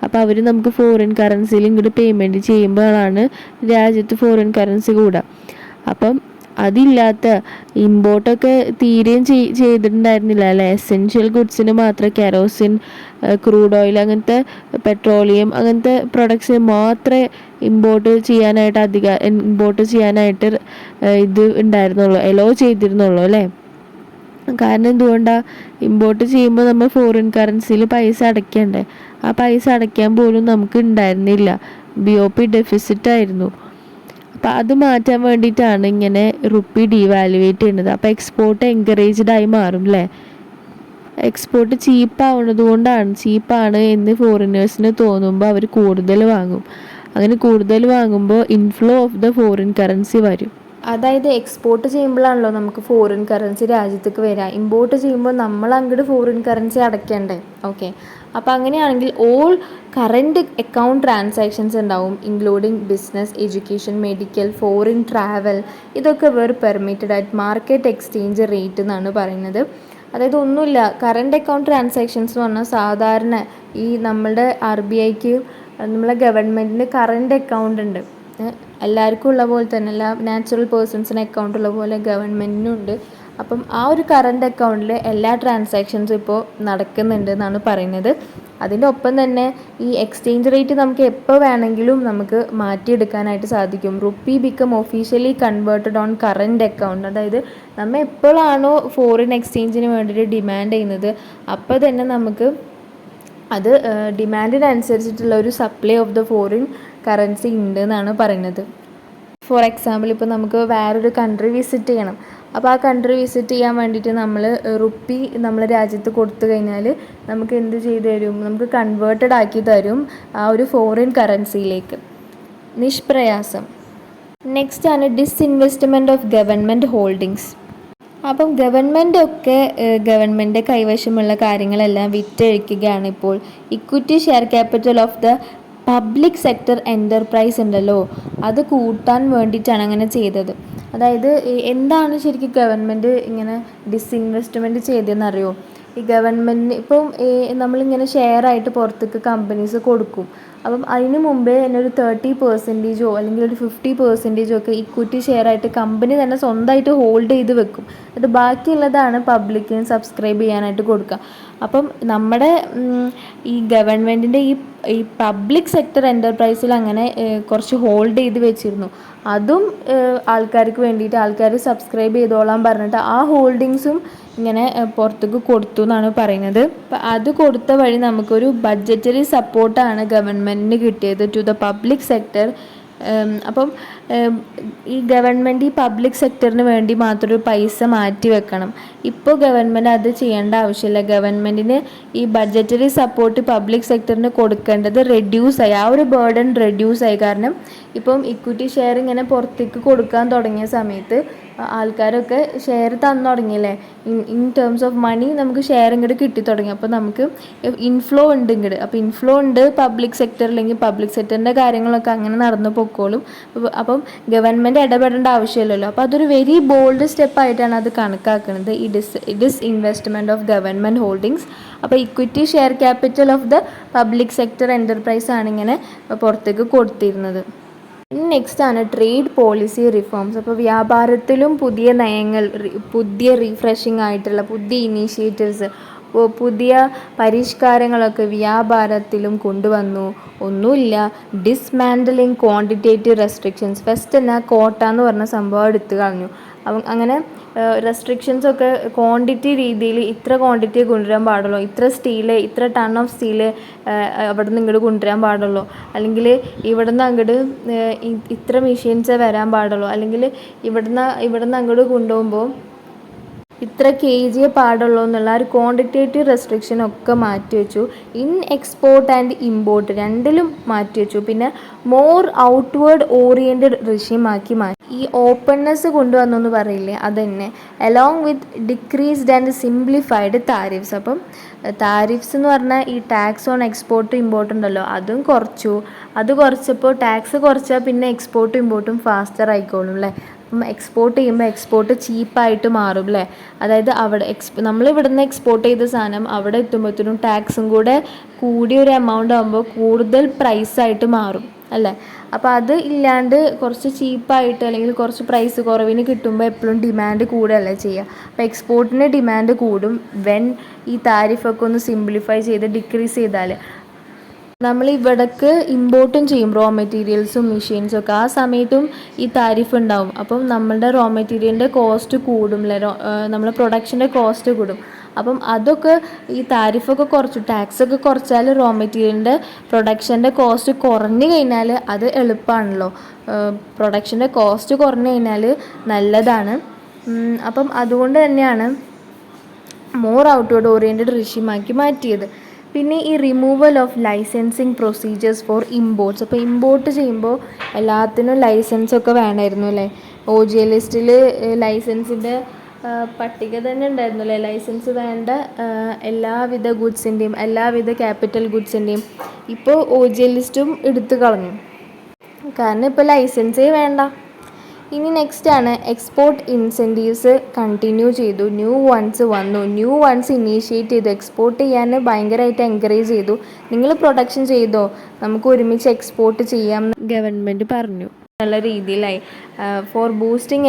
അപ്പോൾ അവർ നമുക്ക് ഫോറിൻ കറൻസിയിൽ ഇങ്ങോട്ട് പേയ്മെൻറ്റ് ചെയ്യുമ്പോഴാണ് രാജ്യത്ത് ഫോറിൻ കറൻസി കൂടുക. അപ്പം അതില്ലാത്ത ഇമ്പോർട്ടൊക്കെ തീരെയും ചെയ്തിട്ടുണ്ടായിരുന്നില്ല അല്ലേ. എസെൻഷ്യൽ ഗുഡ്സിന് മാത്രം, കെറോസിൻ, ക്രൂഡ് ഓയിൽ, അങ്ങനത്തെ പെട്രോളിയം, അങ്ങനത്തെ പ്രൊഡക്ട്സിന് മാത്രമേ ഇമ്പോർട്ട് ചെയ്യാനായിട്ട് ഇത് ഉണ്ടായിരുന്നുള്ളൂ, എലോ ചെയ്തിരുന്നുള്ളൂ അല്ലേ. കാരണം എന്തുകൊണ്ടാണ്? ഇമ്പോർട്ട് ചെയ്യുമ്പോൾ നമ്മൾ ഫോറിൻ കറൻസിയിൽ പൈസ അടയ്ക്കണ്ടേ. ആ പൈസ അടയ്ക്കാൻ പോലും നമുക്ക് ഉണ്ടായിരുന്നില്ല, BOP ഡെഫിസിറ്റ് ആയിരുന്നു. അപ്പോൾ അത് മാറ്റാൻ വേണ്ടിയിട്ടാണ് ഇങ്ങനെ റുപ്പി ഡീവാലുവേറ്റ് ചെയ്യുന്നത്. അപ്പോൾ എക്സ്പോർട്ട് എൻകറേജ്ഡ് ആയി മാറും അല്ലേ. എക്സ്പോർട്ട് ചീപ്പാണ് എന്ന് ഫോറിനേഴ്സിന് തോന്നുമ്പോൾ അവർ കൂടുതൽ വാങ്ങും. അങ്ങനെ കൂടുതൽ വാങ്ങുമ്പോൾ inflow of the foreign currency വരും. അതായത് എക്സ്പോർട്ട് ചെയ്യുമ്പോഴാണല്ലോ നമുക്ക് ഫോറിൻ കറൻസി രാജ്യത്തേക്ക് വരിക. ഇമ്പോർട്ട് ചെയ്യുമ്പോൾ നമ്മൾ അങ്ങോട്ട് ഫോറിൻ കറൻസി അടയ്ക്കണ്ടേ? ഓക്കെ, അപ്പോൾ അങ്ങനെയാണെങ്കിൽ ഓൾ കറൻറ്റ് അക്കൗണ്ട് ട്രാൻസാക്ഷൻസ് ഉണ്ടാവും, including business, education, medical, foreign travel, ഇതൊക്കെ permitted at market exchange rate എന്നാണ് പറയുന്നത്. അതായത് ഒന്നുമില്ല, കറണ്ട് അക്കൗണ്ട് ട്രാൻസാക്ഷൻസ് എന്ന് പറഞ്ഞാൽ സാധാരണ ഈ നമ്മളുടെ RBIക്ക് നമ്മളെ ഗവൺമെൻറ്റിന് കറണ്ട് അക്കൗണ്ട് ഉണ്ട്. എല്ലാവർക്കും ഉള്ള പോലെ തന്നെ, എല്ലാ നാച്ചുറൽ പേഴ്സൺസിന് അക്കൗണ്ട് ഉള്ള പോലെ ഗവൺമെൻറ്റിനും ഉണ്ട്. അപ്പം ആ ഒരു കറണ്ട് അക്കൗണ്ടിൽ എല്ലാ ട്രാൻസാക്ഷൻസും ഇപ്പോൾ നടക്കുന്നുണ്ട് എന്നാണ് പറയുന്നത്. അതിൻ്റെ ഒപ്പം തന്നെ ഈ എക്സ്ചേഞ്ച് റേറ്റ് നമുക്ക് എപ്പോൾ വേണമെങ്കിലും നമുക്ക് മാറ്റിയെടുക്കാനായിട്ട് സാധിക്കും. Rupee become officially converted on current account. അതായത് നമ്മൾ എപ്പോഴാണോ ഫോറിൻ എക്സ്ചേഞ്ചിന് വേണ്ടിയിട്ട് ഡിമാൻഡ് ചെയ്യുന്നത് അപ്പോൾ തന്നെ നമുക്ക് അത് ഡിമാൻഡിനനുസരിച്ചിട്ടുള്ള ഒരു supply of the foreign currency ഉണ്ട് എന്നാണ് പറയുന്നത്. ഫോർ എക്സാമ്പിൾ, ഇപ്പോൾ നമുക്ക് വേറൊരു കൺട്രി വിസിറ്റ് ചെയ്യണം. അപ്പോൾ ആ കൺട്രി വിസിറ്റ് ചെയ്യാൻ വേണ്ടിയിട്ട് നമ്മൾ റുപ്പി നമ്മളെ രാജ്യത്ത് കൊടുത്തു കഴിഞ്ഞാൽ നമുക്ക് എന്ത് ചെയ്തു തരും? നമുക്ക് കൺവേർട്ടഡ് ആക്കി തരും ആ ഒരു ഫോറിൻ കറൻസിയിലേക്ക് നിഷ്പ്രയാസം. നെക്സ്റ്റ് ആണ് ഡിസ്ഇൻവെസ്റ്റ്മെൻറ്റ് ഓഫ് ഗവൺമെൻറ് ഹോൾഡിങ്സ്. അപ്പം ഗവൺമെൻറ് കൈവശമുള്ള കാര്യങ്ങളെല്ലാം വിറ്റഴിക്കുകയാണ് ഇപ്പോൾ. Equity share capital of the public sector enterprise ഉണ്ടല്ലോ, അത് കൂട്ടാൻ വേണ്ടിയിട്ടാണ് അങ്ങനെ ചെയ്തത്. അതായത് എന്താണ് ശരിക്കും ഗവൺമെൻറ് ഇങ്ങനെ ഡിസ്ഇൻവെസ്റ്റ്മെൻറ്റ് ചെയ്തതെന്നറിയോ? ഈ ഗവൺമെൻറ്റിന് ഇപ്പം നമ്മളിങ്ങനെ ഷെയറായിട്ട് പുറത്തേക്ക് കമ്പനീസ് കൊടുക്കും. അപ്പം അതിന് മുമ്പേ തന്നെ ഒരു 30% അല്ലെങ്കിൽ ഒരു 50% ഒക്കെ ഇക്വിറ്റി ഷെയറായിട്ട് കമ്പനി തന്നെ സ്വന്തമായിട്ട് ഹോൾഡ് ചെയ്ത് വെക്കും. അത് ബാക്കിയുള്ളതാണ് പബ്ലിക്കിന് സബ്സ്ക്രൈബ് ചെയ്യാനായിട്ട് കൊടുക്കുക. അപ്പം നമ്മുടെ ഈ ഗവൺമെൻറ്റിൻ്റെ ഈ പബ്ലിക് സെക്ടർ എൻ്റർപ്രൈസിൽ അങ്ങനെ കുറച്ച് ഹോൾഡ് ചെയ്ത് വെച്ചിരുന്നു. അതും ആൾക്കാർക്ക് വേണ്ടിയിട്ട്, ആൾക്കാർ സബ്സ്ക്രൈബ് ചെയ്തോളാൻ പറഞ്ഞിട്ട് ആ ഹോൾഡിങ്സും ഇങ്ങനെ പുറത്തേക്ക് കൊടുത്തു എന്നാണ് പറയുന്നത്. അപ്പം അത് കൊടുത്ത വഴി നമുക്കൊരു ബഡ്ജറ്ററി സപ്പോർട്ടാണ് ഗവൺമെൻറ്റിന് കിട്ടിയത് ടു ദ പബ്ലിക് സെക്ടർ. അപ്പം ഈ ഗവൺമെൻറ് ഈ പബ്ലിക് സെക്ടറിന് വേണ്ടി മാത്രം ഒരു പൈസ മാറ്റി വെക്കണം. ഇപ്പോൾ ഗവൺമെൻറ് അത് ചെയ്യേണ്ട ആവശ്യമില്ല. ഗവൺമെൻറ്റിന് ഈ ബഡ്ജറ്ററി സപ്പോർട്ട് പബ്ലിക് സെക്ടറിന് കൊടുക്കേണ്ടത് റെഡ്യൂസായി, ആ ഒരു ബേർഡൻ റെഡ്യൂസായി. കാരണം ഇപ്പം ഇക്വിറ്റി ഷെയർ ഇങ്ങനെ പുറത്തേക്ക് കൊടുക്കാൻ തുടങ്ങിയ സമയത്ത് ആൾക്കാരൊക്കെ ഷെയർ തന്നു തുടങ്ങിയില്ലേ, ഇൻ ടേംസ് ഓഫ് മണി നമുക്ക് ഷെയർ ഇങ്ങോട്ട് കിട്ടി തുടങ്ങി. അപ്പോൾ നമുക്ക് ഇൻഫ്ലോ ഉണ്ട് ഇങ്ങോട്ട്. അപ്പോൾ ഇൻഫ്ലോ ഉണ്ട് പബ്ലിക് സെക്ടറിലെങ്കിൽ പബ്ലിക് സെക്ടറിൻ്റെ കാര്യങ്ങളൊക്കെ അങ്ങനെ നടന്നു പൊക്കോളും. അപ്പം ഗവൺമെൻറ് ഇടപെടേണ്ട ആവശ്യമില്ലല്ലോ. അപ്പോൾ അതൊരു വെരി ബോൾഡ് സ്റ്റെപ്പായിട്ടാണ് അത് കണക്കാക്കുന്നത്, ഈ ഡിസ്ഇൻവെസ്റ്റ്മെൻറ്റ് ഓഫ് ഗവൺമെൻറ് ഹോൾഡിങ്സ്. അപ്പോൾ equity share capital of the public sector enterprise ആണ് ഇങ്ങനെ പുറത്തേക്ക് കൊടുത്തിരുന്നത്. നെക്സ്റ്റ് ആണ് ട്രേഡ് പോളിസി റിഫോംസ്. അപ്പോൾ വ്യാപാരത്തിലും പുതിയ നയങ്ങൾ, പുതിയ റീഫ്രഷിംഗ് ആയിട്ടുള്ള പുതിയ ഇനീഷ്യേറ്റീവ്സ്, പുതിയ പരിഷ്കാരങ്ങളൊക്കെ വ്യാപാരത്തിലും കൊണ്ടുവന്നു. ഒന്നുമില്ല, ഡിസ്മാൻഡലിങ് ക്വാണ്ടിറ്റേറ്റീവ് റെസ്ട്രിക്ഷൻസ്. ഫസ്റ്റ് തന്നെ കോട്ട എന്ന് പറഞ്ഞ സംഭവം എടുത്തു കളഞ്ഞു. അങ്ങനെ റെസ്ട്രിക്ഷൻസൊക്കെ ക്വാണ്ടിറ്റി രീതിയിൽ ഇത്ര ക്വാണ്ടിറ്റി കൊണ്ടുവരാൻ പാടുള്ളൂ, ഇത്ര സ്റ്റീല്, ഇത്ര ടൺ ഓഫ് സ്റ്റീല് അവിടെ നിന്ന് ഇങ്ങോട്ട് കൊണ്ടുവരാൻ പാടുള്ളൂ, അല്ലെങ്കിൽ ഇവിടെ നിന്ന് അങ്ങോട്ട് ഇത്ര മെഷീൻസേ വരാൻ പാടുള്ളൂ, അല്ലെങ്കിൽ ഇവിടുന്ന് അങ്ങോട്ട് കൊണ്ടുപോകുമ്പോൾ ഇത്ര kg പാടുള്ളൂ എന്നുള്ള ഒരു ക്വാണ്ടിറ്റേറ്റീവ് റെസ്ട്രിക്ഷനൊക്കെ മാറ്റിവെച്ചു. എക്സ്പോർട്ട് ആൻഡ് ഇമ്പോർട്ട് രണ്ടിലും മാറ്റിവെച്ചു. പിന്നെ മോർ ഔട്ട്വേർഡ് ഓറിയൻറ്റഡ് റെഷീമാക്കി മാറ്റി. ഈ ഓപ്പൺനെസ് കൊണ്ടുവന്നെന്ന് പറയില്ലേ, അതന്നെ. Along with decreased and simplified tariffs. അപ്പം താരിഫ്സ് എന്ന് പറഞ്ഞാൽ ഈ ടാക്സ് ഓൺ എക്സ്പോർട്ടും ഇമ്പോർട്ടും ഉണ്ടല്ലോ, അതും കുറച്ചു. അത് കുറച്ചപ്പോൾ ടാക്സ് കുറച്ചാൽ പിന്നെ എക്സ്പോർട്ടും ഇമ്പോർട്ടും ഫാസ്റ്റർ ആയിക്കോളും അല്ലേ. അപ്പം എക്സ്പോർട്ട് ചെയ്യുമ്പോൾ എക്സ്പോർട്ട് ചീപ്പായിട്ട് മാറും അല്ലേ. അതായത് അവിടെ നമ്മളിവിടുന്ന് എക്സ്പോർട്ട് ചെയ്ത സാധനം അവിടെ എത്തുമ്പോഴത്തേനും ടാക്സും കൂടെ കൂടിയൊരു എമൗണ്ട് ആകുമ്പോൾ കൂടുതൽ പ്രൈസായിട്ട് മാറും അല്ലേ. അപ്പോൾ അത് ഇല്ലാണ്ട് കുറച്ച് ചീപ്പായിട്ട് അല്ലെങ്കിൽ കുറച്ച് പ്രൈസ് കുറവിന് കിട്ടുമ്പോൾ എപ്പോഴും ഡിമാൻഡ് കൂടുകയല്ലേ ചെയ്യുക. അപ്പോൾ എക്സ്പോർട്ടിന് ഡിമാൻഡ് കൂടും വെൻ ഈ താരിഫൊക്കെ ഒന്ന് സിംപ്ലിഫൈ ചെയ്ത് ഡിക്രീസ് ചെയ്താൽ. നമ്മൾ ഇവിടേക്ക് ഇമ്പോർട്ടും ചെയ്യും റോ മെറ്റീരിയൽസും മെഷീൻസും ഒക്കെ, ആ സമയത്തും ഈ താരിഫ് ഉണ്ടാവും. അപ്പം നമ്മളുടെ റോ മെറ്റീരിയലിൻ്റെ കോസ്റ്റ് കൂടും അല്ലേ, നമ്മുടെ പ്രൊഡക്ഷൻ്റെ കോസ്റ്റ് കൂടും. അപ്പം അതൊക്കെ ഈ താരിഫൊക്കെ കുറച്ചു, ടാക്സൊക്കെ കുറച്ചാൽ റോ മെറ്റീരിയലിൻ്റെ പ്രൊഡക്ഷൻ്റെ കോസ്റ്റ് കുറഞ്ഞു കഴിഞ്ഞാൽ അത് എളുപ്പമാണല്ലോ. പ്രൊഡക്ഷൻ്റെ കോസ്റ്റ് കുറഞ്ഞു കഴിഞ്ഞാൽ നല്ലതാണ്. അപ്പം അതുകൊണ്ട് തന്നെയാണ് മോർ ഔട്ട്വേർഡ് ഓറിയൻറ്റഡ് റെഷീമാക്കി മാറ്റിയത്. പിന്നെ ഈ removal of licensing procedures four imports. അപ്പോൾ ഇമ്പോർട്ട് ചെയ്യുമ്പോൾ എല്ലാത്തിനും ലൈസൻസൊക്കെ വേണമായിരുന്നു അല്ലേ. OGL ലിസ്റ്റിൽ ലൈസൻസിൻ്റെ പട്ടിക തന്നെ ഉണ്ടായിരുന്നു അല്ലേ. ലൈസൻസ് വേണ്ട എല്ലാവിധ ഗുഡ്സിൻ്റെയും എല്ലാവിധ ക്യാപിറ്റൽ ഗുഡ്സിൻ്റെയും. ഇപ്പോൾ OGL ലിസ്റ്റും എടുത്തു കളഞ്ഞു, കാരണം ഇപ്പോൾ ലൈസൻസേ വേണ്ട. ഇനി നെക്സ്റ്റാണ് എക്സ്പോർട്ട് ഇൻസെൻറ്റീവ്സ് കണ്ടിന്യൂ ചെയ്തു. ന്യൂ വൺസ് വന്നു, ന്യൂ വൺസ് ഇനീഷ്യേറ്റ് ചെയ്തു. എക്സ്പോർട്ട് ചെയ്യാൻ ഭയങ്കരമായിട്ട് എൻകറേജ് ചെയ്തു. നിങ്ങൾ പ്രൊഡക്ഷൻ ചെയ്തോ, നമുക്ക് ഒരുമിച്ച് എക്സ്പോർട്ട് ചെയ്യാം ഗവൺമെൻറ് പറഞ്ഞു. നല്ല രീതിയിലായി. ഫോർ ബൂസ്റ്റിംഗ്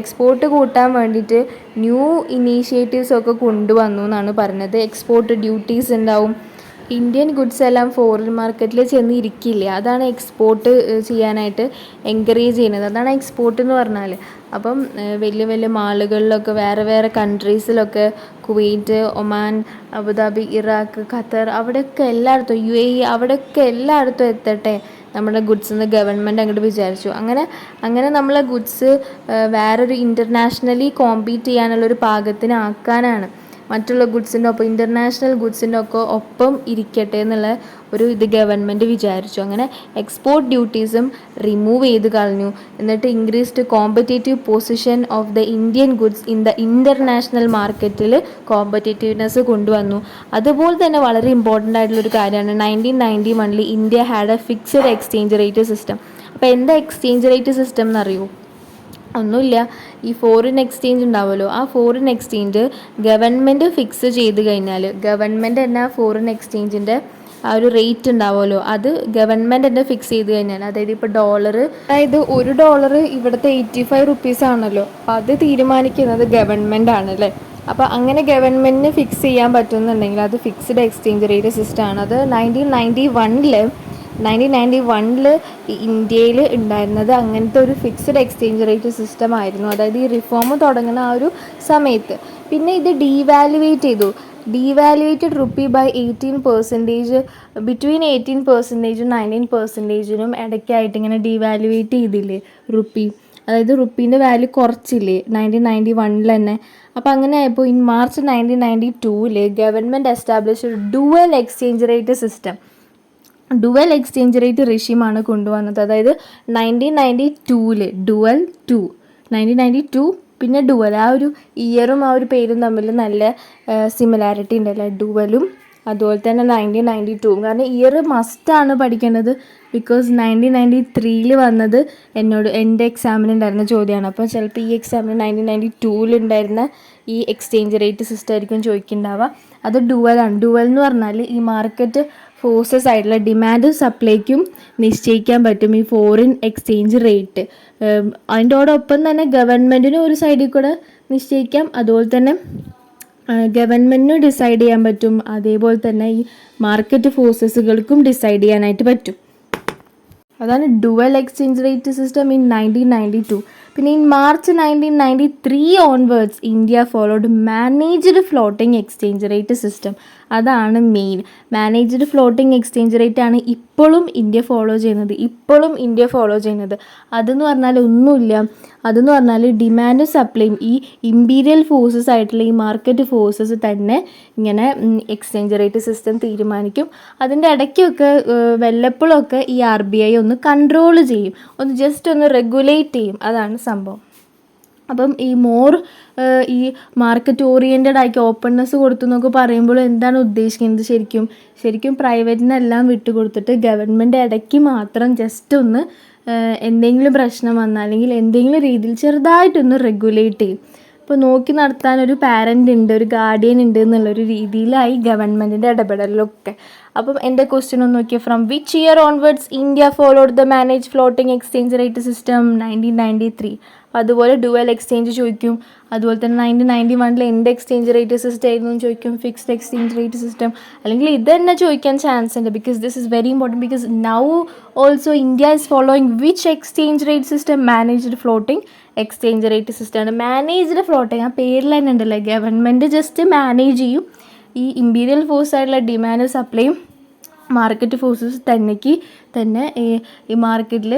എക്സ്പോർട്ട് കൂട്ടാൻ വേണ്ടിയിട്ട് ന്യൂ ഇനീഷ്യേറ്റീവ്സ് ഒക്കെ കൊണ്ടുവന്നു എന്നാണ് പറഞ്ഞത്. എക്സ്പോർട്ട് ഡ്യൂട്ടീസ് ഉണ്ടാവും. ഇന്ത്യൻ ഗുഡ്സ് എല്ലാം ഫോറിൻ മാർക്കറ്റിൽ ചെന്ന് ഇരിക്കില്ല. അതാണ് എക്സ്പോർട്ട് ചെയ്യാനായിട്ട് എൻകറേജ് ചെയ്യുന്നത്. അതാണ് എക്സ്പോർട്ട് എന്ന് പറഞ്ഞാൽ. അപ്പം വലിയ വലിയ മാളുകളിലൊക്കെ വേറെ വേറെ കൺട്രീസിലൊക്കെ Kuwait, Oman, Abu Dhabi, Iraq, Qatar, അവിടെയൊക്കെ എല്ലായിടത്തും UAE അവിടെയൊക്കെ എല്ലായിടത്തും എത്തട്ടെ നമ്മുടെ ഗുഡ്സ് എന്ന് ഗവൺമെൻറ് അങ്ങോട്ട് വിചാരിച്ചു. അങ്ങനെ നമ്മളെ ഗുഡ്സ് വേറൊരു ഇൻ്റർനാഷണലി കോമ്പീറ്റ് ചെയ്യാനുള്ളൊരു പാകത്തിനാക്കാനാണ്. മറ്റുള്ള ഗുഡ്സിൻ്റെ ഒപ്പം ഇൻ്റർനാഷണൽ ഗുഡ്സിൻ്റെ ഒക്കെ ഒപ്പം ഇരിക്കട്ടെ എന്നുള്ള ഒരു ഇത് ഗവൺമെൻറ് വിചാരിച്ചു. അങ്ങനെ എക്സ്പോർട്ട് ഡ്യൂട്ടീസും റിമൂവ് ചെയ്ത് കളഞ്ഞു. എന്നിട്ട് increased competitive position of the Indian goods in the international മാർക്കറ്റിൽ കോമ്പറ്റേറ്റീവ്നെസ് കൊണ്ടുവന്നു. അതുപോലെ തന്നെ വളരെ ഇമ്പോർട്ടൻ്റ് ആയിട്ടുള്ളൊരു കാര്യമാണ് 1991 India had A fixed exchange rate system. അപ്പോൾ എന്താ എക്സ്ചേഞ്ച് റേറ്റ് സിസ്റ്റം എന്നറിയോ? ഒന്നുമില്ല, ഈ ഫോറിൻ എക്സ്ചേഞ്ച് ഉണ്ടാവുമല്ലോ, ആ ഫോറിൻ എക്സ്ചേഞ്ച് ഗവൺമെൻറ് ഫിക്സ് ചെയ്ത് കഴിഞ്ഞാൽ, ഗവൺമെൻറ് തന്നെ ആ ഫോറിൻ എക്സ്ചേഞ്ചിൻ്റെ ആ ഒരു റേറ്റ് ഉണ്ടാവുമല്ലോ, അത് ഗവൺമെൻറ് തന്നെ ഫിക്സ് ചെയ്ത് കഴിഞ്ഞാൽ, അതായത് ഇപ്പോൾ അതായത് $1 ഇവിടുത്തെ 85 റുപ്പീസ് ആണല്ലോ, അപ്പോൾ അത് തീരുമാനിക്കുന്നത് ഗവൺമെൻറ് ആണ് അല്ലേ. അപ്പോൾ അങ്ങനെ ഗവൺമെൻറ്റിന് ഫിക്സ് ചെയ്യാൻ പറ്റുന്നുണ്ടെങ്കിൽ അത് ഫിക്സ്ഡ് എക്സ്ചേഞ്ച് റേറ്റ് സിസ്റ്റമാണ്. അത് 1991 ഇന്ത്യയിൽ ഉണ്ടായിരുന്നത് അങ്ങനത്തെ ഒരു ഫിക്സ്ഡ് എക്സ്ചേഞ്ച് റേറ്റ് സിസ്റ്റം ആയിരുന്നു. അതായത് ഈ റിഫോം തുടങ്ങുന്ന ആ ഒരു സമയത്ത്. പിന്നെ ഇത് ഡീവാലുവേറ്റഡ് റുപ്പി ബൈ 18%, ബിറ്റ്വീൻ 18%-ഉം 19%-നും ഇടയ്ക്കായിട്ട് ഇങ്ങനെ ഡീവാലുവേറ്റ് ചെയ്തില്ലേ റുപ്പി. അതായത് റുപ്പീൻ്റെ വാല്യൂ കുറച്ചില്ലേ 1991 തന്നെ. അപ്പോൾ അങ്ങനെ ആയപ്പോൾ in March 1992 government establish dual exchange rate system. Dual exchange rate റെഷീമാണ് കൊണ്ടുവന്നത്. അതായത് 1992 പിന്നെ ഡുവൽ, ആ ഒരു ഇയറും ആ ഒരു പേരും തമ്മിൽ നല്ല സിമിലാരിറ്റി ഉണ്ടല്ലേ, ഡുവലും അതുപോലെ തന്നെ 1992. കാരണം ഇയർ മസ്റ്റാണ് പഠിക്കേണ്ടത്. ബിക്കോസ് 1993 വന്നത് എൻ്റെ എക്സാമിനുണ്ടായിരുന്ന ചോദ്യമാണ്. അപ്പോൾ ചിലപ്പോൾ ഈ എക്സാമിന് 1992 ഉണ്ടായിരുന്ന ഈ എക്സ്ചേഞ്ച് റേറ്റ് സിസ്റ്റം ആയിരിക്കും ചോദിക്കുന്നുണ്ടാവുക. അത് ഡുവലാണ്. ഡുവൽ എന്ന് പറഞ്ഞാൽ ഈ മാർക്കറ്റ് ഫോഴ്സസ് ആയിട്ടുള്ള ഡിമാൻഡും സപ്ലൈക്കും നിശ്ചയിക്കാൻ പറ്റും ഈ ഫോറിൻ എക്സ്ചേഞ്ച് റേറ്റ്. അതിൻ്റോടൊപ്പം തന്നെ ഗവൺമെൻറ്റിനും ഒരു സൈഡിൽ കൂടെ നിശ്ചയിക്കാം, അതുപോലെ തന്നെ ഗവൺമെൻറ്റിനും ഡിസൈഡ് ചെയ്യാൻ പറ്റും, അതേപോലെ തന്നെ ഈ മാർക്കറ്റ് ഫോഴ്സസുകൾക്കും ഡിസൈഡ് ചെയ്യാനായിട്ട് പറ്റും. അതാണ് dual exchange rate system in 1992. പിന്നെ in March 1993 onwards India followed managed floating exchange rate system. അതാണ് main. Managed floating exchange rate ആണ് ഇപ്പോഴും ഇന്ത്യ ഫോളോ ചെയ്യുന്നത്. അതെന്ന് പറഞ്ഞാൽ ഒന്നുമില്ല, അതെന്ന് പറഞ്ഞാൽ ഡിമാൻഡും സപ്ലൈയും ഈ ഇമ്പീരിയൽ ഫോഴ്സസ് ആയിട്ടുള്ള ഈ മാർക്കറ്റ് ഫോഴ്സസ് തന്നെ ഇങ്ങനെ എക്സ്ചേഞ്ച് റേറ്റ് സിസ്റ്റം തീരുമാനിക്കും. അതിൻ്റെ ഇടയ്ക്കൊക്കെ വല്ലപ്പോഴൊക്കെ ഈ RBI ഒന്ന് കൺട്രോൾ ചെയ്യും, ജസ്റ്റ് ഒന്ന് റെഗുലേറ്റ് ചെയ്യും. അതാണ് സംഭവം. അപ്പം ഈ ഈ മാർക്കറ്റ് ഓറിയൻറ്റഡ് ആക്കി ഓപ്പൺനെസ് കൊടുത്തു എന്നൊക്കെ പറയുമ്പോൾ എന്താണ് ഉദ്ദേശിക്കുന്നത്? ശരിക്കും പ്രൈവറ്റിനെല്ലാം വിട്ടുകൊടുത്തിട്ട് ഗവൺമെൻറ് ഇടയ്ക്ക് മാത്രം ജസ്റ്റ് ഒന്ന് എന്തെങ്കിലും പ്രശ്നം വന്നാൽ അല്ലെങ്കിൽ എന്തെങ്കിലും രീതിയിൽ ചെറുതായിട്ടൊന്ന് റെഗുലേറ്റ് ചെയ്യും. ഇപ്പോൾ നോക്കി നടത്താൻ ഒരു പാരൻ്റ് ഉണ്ട്, ഒരു ഗാർഡിയൻ ഉണ്ട് എന്നുള്ളൊരു രീതിയിലായി ഗവൺമെൻറ്റിൻ്റെ ഇടപെടലൊക്കെ. അപ്പം എൻ്റെ ക്വസ്റ്റ്യൻ ഒന്ന് നോക്കിയാൽ, from which year onwards India followed the manage floating exchange rate system? 1993. അതുപോലെ ഡുവൽ എക്സ്ചേഞ്ച് ചോദിക്കും. അതുപോലെ തന്നെ 1991 എന്ത് എക്സ്ചേഞ്ച് റേറ്റ് സിസ്റ്റം ആയിരുന്നു എന്ന് ചോദിക്കും, ഫിക്സ്ഡ് എക്സ്ചേഞ്ച് റേറ്റ് സിസ്റ്റം. അല്ലെങ്കിൽ ഇത് തന്നെ ചോദിക്കാൻ ചാൻസ് ഉണ്ട്. Because this is very important. Because now also India is following which exchange rate system? Managed floating exchange rate സിസ്റ്റമാണ്. മാനേജ്ഡ് ഫ്ലോട്ടിംഗ് ആ പേരിൽ തന്നെ ഉണ്ടല്ലോ, ഗവൺമെൻറ് ജസ്റ്റ് മാനേജ് ചെയ്യും. ഈ ഇമ്പീരിയൽ ഫോഴ്സ് ആയിട്ടുള്ള ഡിമാൻഡ് സപ്ലൈയും മാർക്കറ്റ് ഫോഴ്സസ് തന്നെ ഈ മാർക്കറ്റിൽ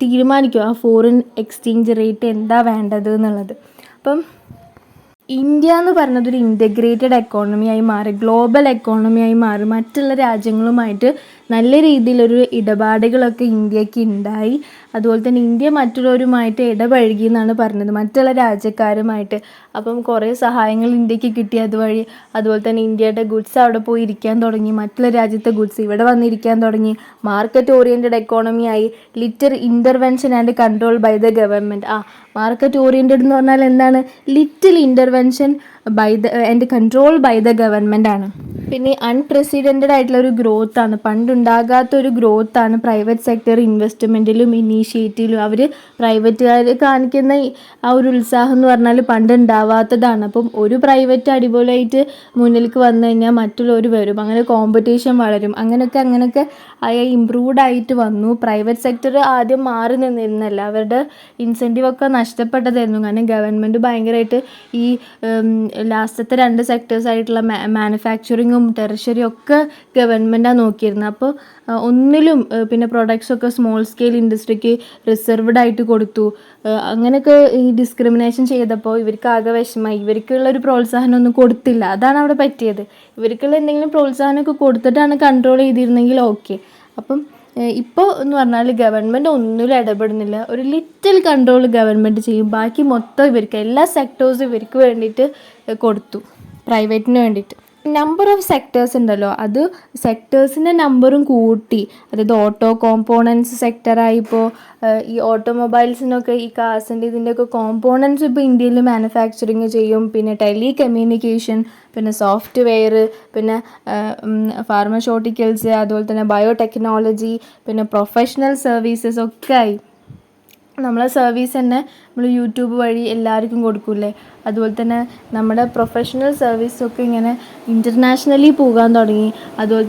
തീരുമാനിക്കും ആ ഫോറിൻ എക്സ്ചേഞ്ച് റേറ്റ് എന്താ വേണ്ടത് എന്നുള്ളത്. അപ്പം ഇന്ത്യ എന്ന് പറയുന്നത് ഒരു ഇൻ്റഗ്രേറ്റഡ് എക്കോണമിയായി മാറി, ഗ്ലോബൽ എക്കോണമിയായി മാറി. മറ്റുള്ള രാജ്യങ്ങളുമായിട്ട് നല്ല രീതിയിലൊരു ഇടപാടുകളൊക്കെ ഇന്ത്യക്ക് ഉണ്ടായി. അതുപോലെ തന്നെ ഇന്ത്യ മറ്റുള്ളവരുമായിട്ട് ഇടപഴകി എന്നാണ് പറഞ്ഞത്, മറ്റുള്ള രാജ്യക്കാരുമായിട്ട്. അപ്പം കുറേ സഹായങ്ങൾ ഇന്ത്യക്ക് കിട്ടി അതുവഴി. അതുപോലെ തന്നെ ഇന്ത്യയുടെ ഗുഡ്സ് അവിടെ പോയി ഇരിക്കാൻ തുടങ്ങി, മറ്റുള്ള രാജ്യത്തെ ഗുഡ്സ് ഇവിടെ വന്നിരിക്കാൻ തുടങ്ങി. മാർക്കറ്റ് ഓറിയൻറ്റഡ് എക്കോണമിയായി. Little intervention and control by the government. Market oriented എന്ന് പറഞ്ഞാൽ എന്താണ്? Little intervention by the and control by the government ആണ്. പിന്നെ അൺപ്രസിഡൻറ്റഡ് ആയിട്ടുള്ള ഒരു ഗ്രോത്ത് ആണ്, പണ്ടുണ്ടാകാത്ത ഒരു ഗ്രോത്ത് ആണ് പ്രൈവറ്റ് സെക്ടർ ഇൻവെസ്റ്റ്മെൻറ്റിലും ഇനീഷ്യേറ്റീവിലും. അവർ പ്രൈവറ്റുകാർ കാണിക്കുന്ന ആ ഒരു ഉത്സാഹം എന്ന് പറഞ്ഞാൽ പണ്ട് ഉണ്ടാവാത്തതാണ്. അപ്പം ഒരു പ്രൈവറ്റ് അടിപൊളിയായിട്ട് മുന്നിലേക്ക് വന്നു കഴിഞ്ഞാൽ മറ്റുള്ളവർ വരും, അങ്ങനെ കോമ്പറ്റീഷൻ വളരും, അങ്ങനെയൊക്കെ ഇമ്പ്രൂവ്ഡ് ആയിട്ട് വന്നു. പ്രൈവറ്റ് സെക്ടർ ആദ്യം മാറി നിന്നിരുന്നല്ല, അവരുടെ ഇൻസെൻറ്റീവൊക്കെ നഷ്ടപ്പെട്ടതായിരുന്നു. കാരണം ഗവൺമെൻറ് ഭയങ്കരമായിട്ട് ഈ ലാസ്റ്റത്തെ 2 സെക്ടേഴ്സായിട്ടുള്ള മാനുഫാക്ചറിങ്ങും ടെറിഷറിയും ഒക്കെ ഗവൺമെൻറ്റാണ് നോക്കിയിരുന്നത്. അപ്പോൾ ഒന്നിലും പിന്നെ പ്രൊഡക്ട്സൊക്കെ സ്മോൾ സ്കെയിൽ ഇൻഡസ്ട്രിക്ക് റിസർവ്ഡ് ആയിട്ട് കൊടുത്തു. അങ്ങനെയൊക്കെ ഈ ഡിസ്ക്രിമിനേഷൻ ചെയ്തപ്പോൾ ഇവർക്ക് ആകെ വിഷമമായി. ഇവർക്കുള്ളൊരു പ്രോത്സാഹനമൊന്നും കൊടുത്തില്ല, അതാണ് അവിടെ പറ്റിയത്. ഇവർക്കുള്ള എന്തെങ്കിലും പ്രോത്സാഹനമൊക്കെ കൊടുത്തിട്ടാണ് കൺട്രോൾ ചെയ്തിരുന്നെങ്കിൽ ഓക്കെ. അപ്പം ഇപ്പോൾ എന്ന് പറഞ്ഞാൽ ഗവൺമെൻറ് ഒന്നിലും ഇടപെടുന്നില്ല, ഒരു ലിറ്റിൽ കൺട്രോൾ ഗവൺമെൻറ് ചെയ്യും, ബാക്കി മൊത്തം ഇവർക്ക്, എല്ലാ സെക്ടേഴ്സും ഇവർക്ക് വേണ്ടിയിട്ട് കൊടുത്തു, പ്രൈവറ്റിന് വേണ്ടിയിട്ട്. നമ്പർ ഓഫ് സെക്ടേഴ്സ് ഉണ്ടല്ലോ, അത് സെക്ടേഴ്സിൻ്റെ നമ്പറും കൂട്ടി. അതായത് ഓട്ടോ കോമ്പോണൻസ് സെക്ടറായിപ്പോൾ ഈ ഓട്ടോമൊബൈൽസിനൊക്കെ ഈ കാസിൻ്റെ ഇതിൻ്റെയൊക്കെ കോമ്പോണൻസ് ഇപ്പോൾ ഇന്ത്യയിൽ മാനുഫാക്ചറിങ് ചെയ്യും. പിന്നെ ടെലി കമ്മ്യൂണിക്കേഷൻ, പിന്നെ സോഫ്റ്റ്വെയർ, പിന്നെ ഫാർമസ്യൂട്ടിക്കൽസ്, അതുപോലെ തന്നെ ബയോടെക്നോളജി, പിന്നെ പ്രൊഫഷണൽ സർവീസസ് ഒക്കെ ആയി. നമ്മളെ സർവീസ് തന്നെ നമ്മൾ യൂട്യൂബ് വഴി എല്ലാവർക്കും കൊടുക്കൂലേ, അതുപോലെ തന്നെ നമ്മുടെ പ്രൊഫഷണൽ സർവീസൊക്കെ ഇങ്ങനെ ഇൻ്റർനാഷണലി പോകാൻ തുടങ്ങി. അതുപോലെ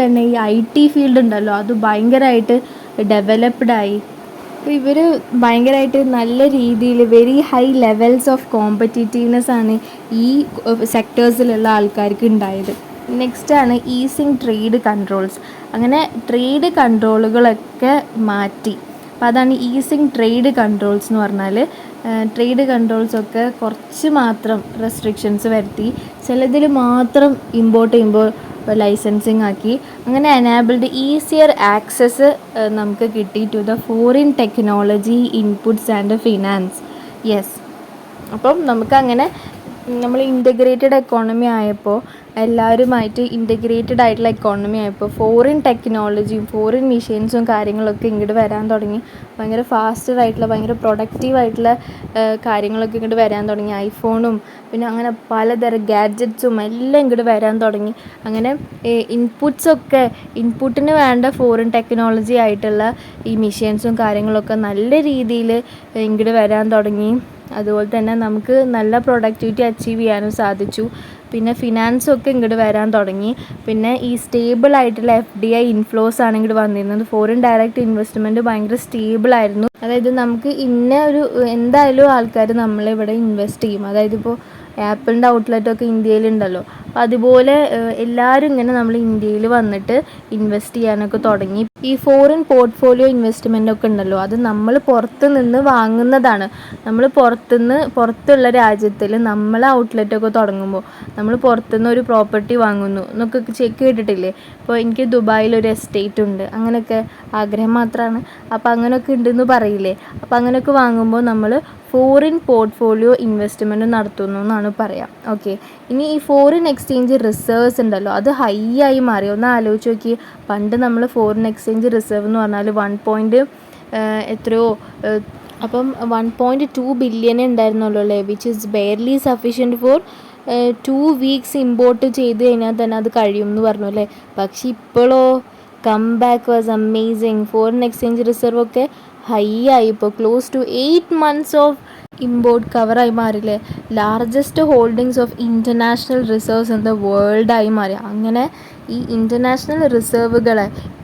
തന്നെ ഈ IT ഫീൽഡ് ഉണ്ടല്ലോ, അത് ഭയങ്കരമായിട്ട് ഡെവലപ്ഡായി. അപ്പോൾ ഇവർ ഭയങ്കരമായിട്ട് നല്ല രീതിയിൽ very high levels of competitiveness ആണ് ഈ സെക്ടേഴ്സിലുള്ള ആൾക്കാർക്ക് ഉണ്ടായത്. നെക്സ്റ്റാണ് ഈസിങ് ട്രേഡ് കൺട്രോൾസ്. അങ്ങനെ ട്രേഡ് കൺട്രോളുകളൊക്കെ മാറ്റി. അപ്പോൾ അതാണ് ഈസിങ് ട്രേഡ് കൺട്രോൾസ് എന്ന് പറഞ്ഞാൽ. ട്രേഡ് കൺട്രോൾസൊക്കെ കുറച്ച് മാത്രം റെസ്ട്രിക്ഷൻസ് വരുത്തി, ചിലതിൽ മാത്രം ഇമ്പോർട്ട് ലൈസൻസിങ് ആക്കി. അങ്ങനെ എനാബിൾഡ് ഈസിയർ ആക്സസ് നമുക്ക് കിട്ടി to the foreign technology inputs and finance. Yes, അപ്പം നമുക്കങ്ങനെ നമ്മൾ ഇൻ്റഗ്രേറ്റഡ് എക്കോണമി ആയപ്പോൾ, എല്ലാവരുമായിട്ട് ഇൻ്റഗ്രേറ്റഡ് ആയിട്ടുള്ള എക്കോണമി ആയപ്പോൾ ഫോറിൻ ടെക്നോളജിയും ഫോറിൻ മെഷീൻസും കാര്യങ്ങളൊക്കെ ഇങ്ങോട്ട് വരാൻ തുടങ്ങി. ഭയങ്കര ഫാസ്റ്ററായിട്ടുള്ള ഭയങ്കര പ്രൊഡക്റ്റീവായിട്ടുള്ള കാര്യങ്ങളൊക്കെ ഇങ്ങോട്ട് വരാൻ തുടങ്ങി. ഐഫോണും പിന്നെ അങ്ങനെ പലതരം ഗാഡ്ജറ്റ്സും എല്ലാം ഇങ്ങോട്ട് വരാൻ തുടങ്ങി. അങ്ങനെ ഇൻപുട്ടിന് വേണ്ട ഫോറിൻ ടെക്നോളജി ആയിട്ടുള്ള ഈ മെഷീൻസും കാര്യങ്ങളൊക്കെ നല്ല രീതിയിൽ ഇങ്ങോട്ട് വരാൻ തുടങ്ങി. അതുപോലെ തന്നെ നമുക്ക് നല്ല പ്രൊഡക്ടിവിറ്റി അച്ചീവ് ചെയ്യാനും സാധിച്ചു. പിന്നെ ഫിനാൻസൊക്കെ ഇങ്ങോട്ട് വരാൻ തുടങ്ങി. പിന്നെ ഈ സ്റ്റേബിൾ ആയിട്ടുള്ള FDI ഇൻഫ്ലോസ് ആണ് ഇങ്ങോട്ട് വന്നിരുന്നത്. ഫോറിൻ ഡയറക്റ്റ് ഇൻവെസ്റ്റ്മെൻറ്റ് ഭയങ്കര സ്റ്റേബിളായിരുന്നു. അതായത് നമുക്ക് എന്തായാലും ആൾക്കാർ നമ്മളിവിടെ ഇൻവെസ്റ്റ് ചെയ്യും. അതായത് ഇപ്പോൾ ആപ്പിളിൻ്റെ ഔട്ട്ലെറ്റൊക്കെ ഇന്ത്യയിലുണ്ടല്ലോ, അപ്പോൾ അതുപോലെ എല്ലാവരും ഇങ്ങനെ നമ്മൾ ഇന്ത്യയിൽ വന്നിട്ട് ഇൻവെസ്റ്റ് ചെയ്യാനൊക്കെ തുടങ്ങി. ഈ ഫോറിൻ പോർട്ട്ഫോളിയോ ഇൻവെസ്റ്റ്മെൻ്റ് ഒക്കെ ഉണ്ടല്ലോ, അത് നമ്മൾ പുറത്ത് നിന്ന് വാങ്ങുന്നതാണ്. നമ്മൾ പുറത്തുള്ള രാജ്യത്തിൽ നമ്മൾ ഔട്ട്ലെറ്റൊക്കെ തുടങ്ങുമ്പോൾ നമ്മൾ പുറത്തുനിന്ന് ഒരു പ്രോപ്പർട്ടി വാങ്ങുന്നു എന്നൊക്കെ കേട്ടിട്ടില്ലേ. ഇപ്പോൾ എനിക്ക് ദുബായിൽ ഒരു എസ്റ്റേറ്റ് ഉണ്ട്, അങ്ങനെയൊക്കെ ആഗ്രഹം മാത്രമാണ്. അപ്പോൾ അങ്ങനെയൊക്കെ ഉണ്ടെന്ന് പറയില്ലേ. അപ്പോൾ അങ്ങനെയൊക്കെ വാങ്ങുമ്പോൾ നമ്മൾ ഫോറിൻ പോർട്ട്ഫോളിയോ ഇൻവെസ്റ്റ്മെൻറ്റ് നടത്തുന്നു എന്നാണ് പറയാം. ഓക്കെ, ഇനി ഈ ഫോറിൻ എക്സ്ചേഞ്ച് റിസർവ്സ് ഉണ്ടല്ലോ, അത് ഹൈ ആയി മാറി. ഒന്ന് ആലോചിച്ച് നോക്കി, പണ്ട് നമ്മൾ ഫോറിൻ എക്സ്ചേഞ്ച് റിസർവ് എന്ന് പറഞ്ഞാൽ 1.2 ബില്യൺ ഉണ്ടായിരുന്നുള്ളൂ അല്ലേ, which is barely sufficient four 2 weeks import ചെയ്ത് കഴിഞ്ഞാൽ തന്നെ അത് കഴിയും എന്ന് പറഞ്ഞു അല്ലേ. പക്ഷേ ഇപ്പോഴോ come back was amazing. Foreign exchange reserve ഒക്കെ ഹൈ ആയി, ഇപ്പോൾ close to 8 months of import കവറായി മാറില്ലേ. Largest holdings of international reserves in the വേൾഡായി മാറി. അങ്ങനെ ഈ ഇൻ്റർനാഷണൽ റിസർവുകൾ,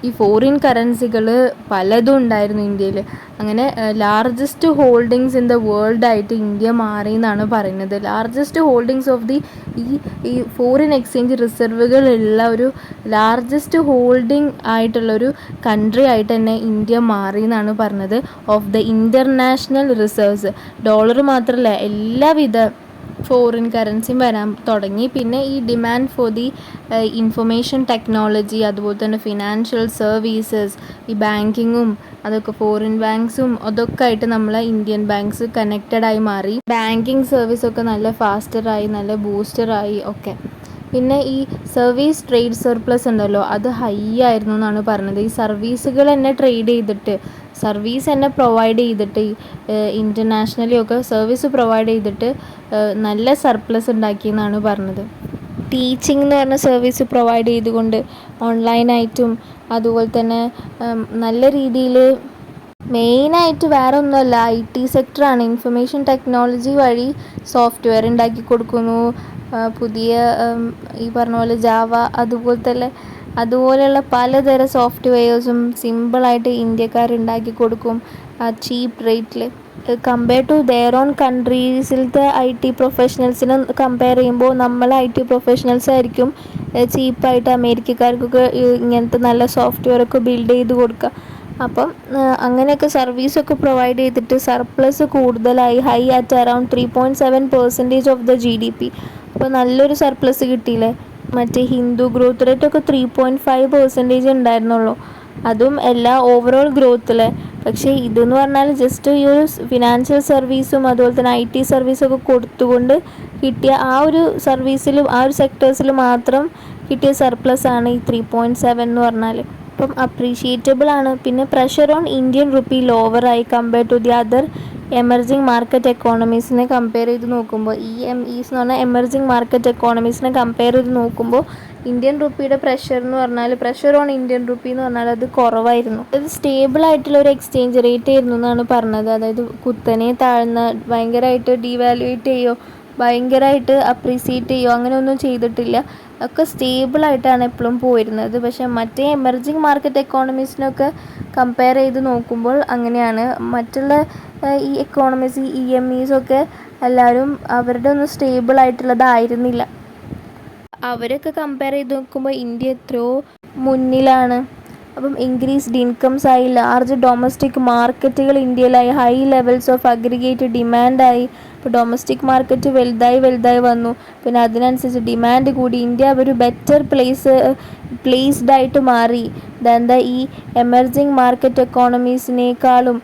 ഈ ഫോറിൻ കറൻസികൾ പലതും ഉണ്ടായിരുന്നു ഇന്ത്യയിൽ. അങ്ങനെ largest holdings in the world ആയിട്ട് ഇന്ത്യ മാറി എന്നാണ് പറയുന്നത്. ലാർജസ്റ്റ് ഹോൾഡിങ്സ് ഓഫ് ദി ഈ ഫോറിൻ എക്സ്ചേഞ്ച് റിസർവുകളുള്ള ഒരു ലാർജസ്റ്റ് ഹോൾഡിംഗ് ആയിട്ടുള്ളൊരു കൺട്രി ആയിട്ട് തന്നെ ഇന്ത്യ മാറി എന്നാണ് പറഞ്ഞത്. Of the international reserves, dollar മാത്രമല്ല എല്ലാവിധ ഫോറിൻ കറൻസിയും വരാൻ തുടങ്ങി. പിന്നെ ഈ demand for the information technology, അതുപോലെ തന്നെ ഫിനാൻഷ്യൽ സർവീസസ്, ഈ ബാങ്കിങ്ങും അതൊക്കെ ഫോറിൻ ബാങ്ക്സും അതൊക്കെ ആയിട്ട് നമ്മളെ ഇന്ത്യൻ ബാങ്ക്സ് കണക്റ്റഡായി മാറി. ബാങ്കിങ് സർവീസൊക്കെ നല്ല ഫാസ്റ്ററായി, നല്ല ബൂസ്റ്ററായി ഒക്കെ. പിന്നെ ഈ സർവീസ് ട്രേഡ് സർപ്ലസ് ഉണ്ടല്ലോ, അത് ഹൈ ആയിരുന്നു എന്നാണ് പറഞ്ഞത്. ഈ സർവീസുകൾ തന്നെ ട്രേഡ് ചെയ്തിട്ട്, സർവീസ് തന്നെ പ്രൊവൈഡ് ചെയ്തിട്ട്, ഇൻ്റർനാഷണലി ഒക്കെ സർവീസ് പ്രൊവൈഡ് ചെയ്തിട്ട് നല്ല സർപ്ലസ് ഉണ്ടാക്കി എന്നാണ് പറഞ്ഞത്. ടീച്ചിങ് എന്ന് പറഞ്ഞ സർവീസ് പ്രൊവൈഡ് ചെയ്തുകൊണ്ട് ഓൺലൈനായിട്ടും അതുപോലെ തന്നെ നല്ല രീതിയിൽ, മെയിനായിട്ട് വേറെ ഒന്നുമല്ല, IT സെക്ടറാണ്. ഇൻഫർമേഷൻ ടെക്നോളജി വഴി സോഫ്റ്റ്വെയർ ഉണ്ടാക്കി കൊടുക്കുന്നു. പുതിയ ഈ പറഞ്ഞ പോലെ ജാവ അതുപോലെയുള്ള പലതരം സോഫ്റ്റ്വെയർസും സിമ്പിളായിട്ട് ഇന്ത്യക്കാരുണ്ടാക്കി കൊടുക്കും ചീപ്പ് റേറ്റിൽ. കമ്പയർ ടു ദെയർ ഓൺ കൺട്രീസിലത്തെ IT പ്രൊഫഷണൽസിനെ കമ്പയർ ചെയ്യുമ്പോൾ നമ്മളെ IT പ്രൊഫഷണൽസ് ആയിരിക്കും ചീപ്പായിട്ട് അമേരിക്കക്കാർക്കൊക്കെ ഇങ്ങനത്തെ നല്ല സോഫ്റ്റ്വെയറൊക്കെ ബിൽഡ് ചെയ്ത് കൊടുക്കുക. അപ്പം അങ്ങനെയൊക്കെ സർവീസൊക്കെ പ്രൊവൈഡ് ചെയ്തിട്ട് സർപ്ലസ് കൂടുതലായി, high at around 3.7% of the GDP. അപ്പോൾ നല്ലൊരു സർപ്ലസ് കിട്ടിയില്ലേ. മറ്റേ ഹിന്ദു ഗ്രോത്ത് റേറ്റൊക്കെ 3.5% ഉണ്ടായിരുന്നുള്ളൂ, അതും എല്ലാ ഓവറോൾ ഗ്രോത്തിൽ. പക്ഷേ ഇതെന്ന് പറഞ്ഞാൽ ജസ്റ്റ് ഈ ഒരു ഫിനാൻഷ്യൽ സർവീസും അതുപോലെ തന്നെ IT സർവീസൊക്കെ കൊടുത്തുകൊണ്ട് കിട്ടിയ ആ ഒരു സർവീസിലും ആ ഒരു സെക്ടേഴ്സിൽ മാത്രം കിട്ടിയ സർപ്ലസ് ആണ് ഈ 3.7 എന്ന് പറഞ്ഞാൽ. അപ്പം അപ്രീഷിയേറ്റബിൾ ആണ്. പിന്നെ പ്രഷർ ഓൺ ഇന്ത്യൻ റുപ്പി ലോവറായി compare to the other emerging market എക്കോണമീസിനെ കമ്പയർ ചെയ്ത് നോക്കുമ്പോൾ, EMEs എന്ന് പറഞ്ഞാൽ എമർജിങ് മാർക്കറ്റ് എക്കോണമീസിനെ കമ്പയർ ചെയ്ത് നോക്കുമ്പോൾ ഇന്ത്യൻ റുപ്പിയുടെ പ്രഷർ ഓൺ ഇന്ത്യൻ റുപ്പി എന്ന് പറഞ്ഞാൽ അത് കുറവായിരുന്നു. അത് സ്റ്റേബിൾ ആയിട്ടുള്ള ഒരു എക്സ്ചേഞ്ച് റേറ്റ് ആയിരുന്നു എന്നാണ് പറഞ്ഞത്. അതായത് കുത്തനെ താഴ്ന്ന, ഭയങ്കരമായിട്ട് ഡീവാലുവേറ്റ് ചെയ്യോ ഭയങ്കരമായിട്ട് അപ്രീസിയേറ്റ് ചെയ്യോ അങ്ങനെയൊന്നും ചെയ്തിട്ടില്ല. ഒക്കെ സ്റ്റേബിളായിട്ടാണ് എപ്പോഴും പോയിരുന്നത്. പക്ഷേ മറ്റേ എമർജിങ് മാർക്കറ്റ് എക്കോണമീസിനൊക്കെ കമ്പയർ ചെയ്ത് നോക്കുമ്പോൾ അങ്ങനെയാണ്. മറ്റുള്ള ഈ എക്കോണമീസ്, EMEs ഒക്കെ എല്ലാവരും അവരുടെ ഒന്നും സ്റ്റേബിളായിട്ടുള്ളതായിരുന്നില്ല. അവരൊക്കെ കമ്പയർ ചെയ്ത് നോക്കുമ്പോൾ ഇന്ത്യ എത്രയോ മുന്നിലാണ്. അപ്പം ഇൻക്രീസ്ഡ് ഇൻകംസ് ആയി, ലാർജ് ഡൊമസ്റ്റിക് മാർക്കറ്റുകൾ ഇന്ത്യയിലായി, ഹൈ ലെവൽസ് ഓഫ് അഗ്രിഗേറ്റ് ഡിമാൻഡായി. ഇപ്പോൾ ഡൊമസ്റ്റിക് മാർക്കറ്റ് വലുതായി വന്നു. പിന്നെ അതിനനുസരിച്ച് ഡിമാൻഡ് കൂടി. ഇന്ത്യ ഒരു ബെറ്റർ പ്ലേസ്ഡ് ആയിട്ട് മാറി ഈ എമർജിങ് മാർക്കറ്റ് എക്കോണമീസിനേക്കാളും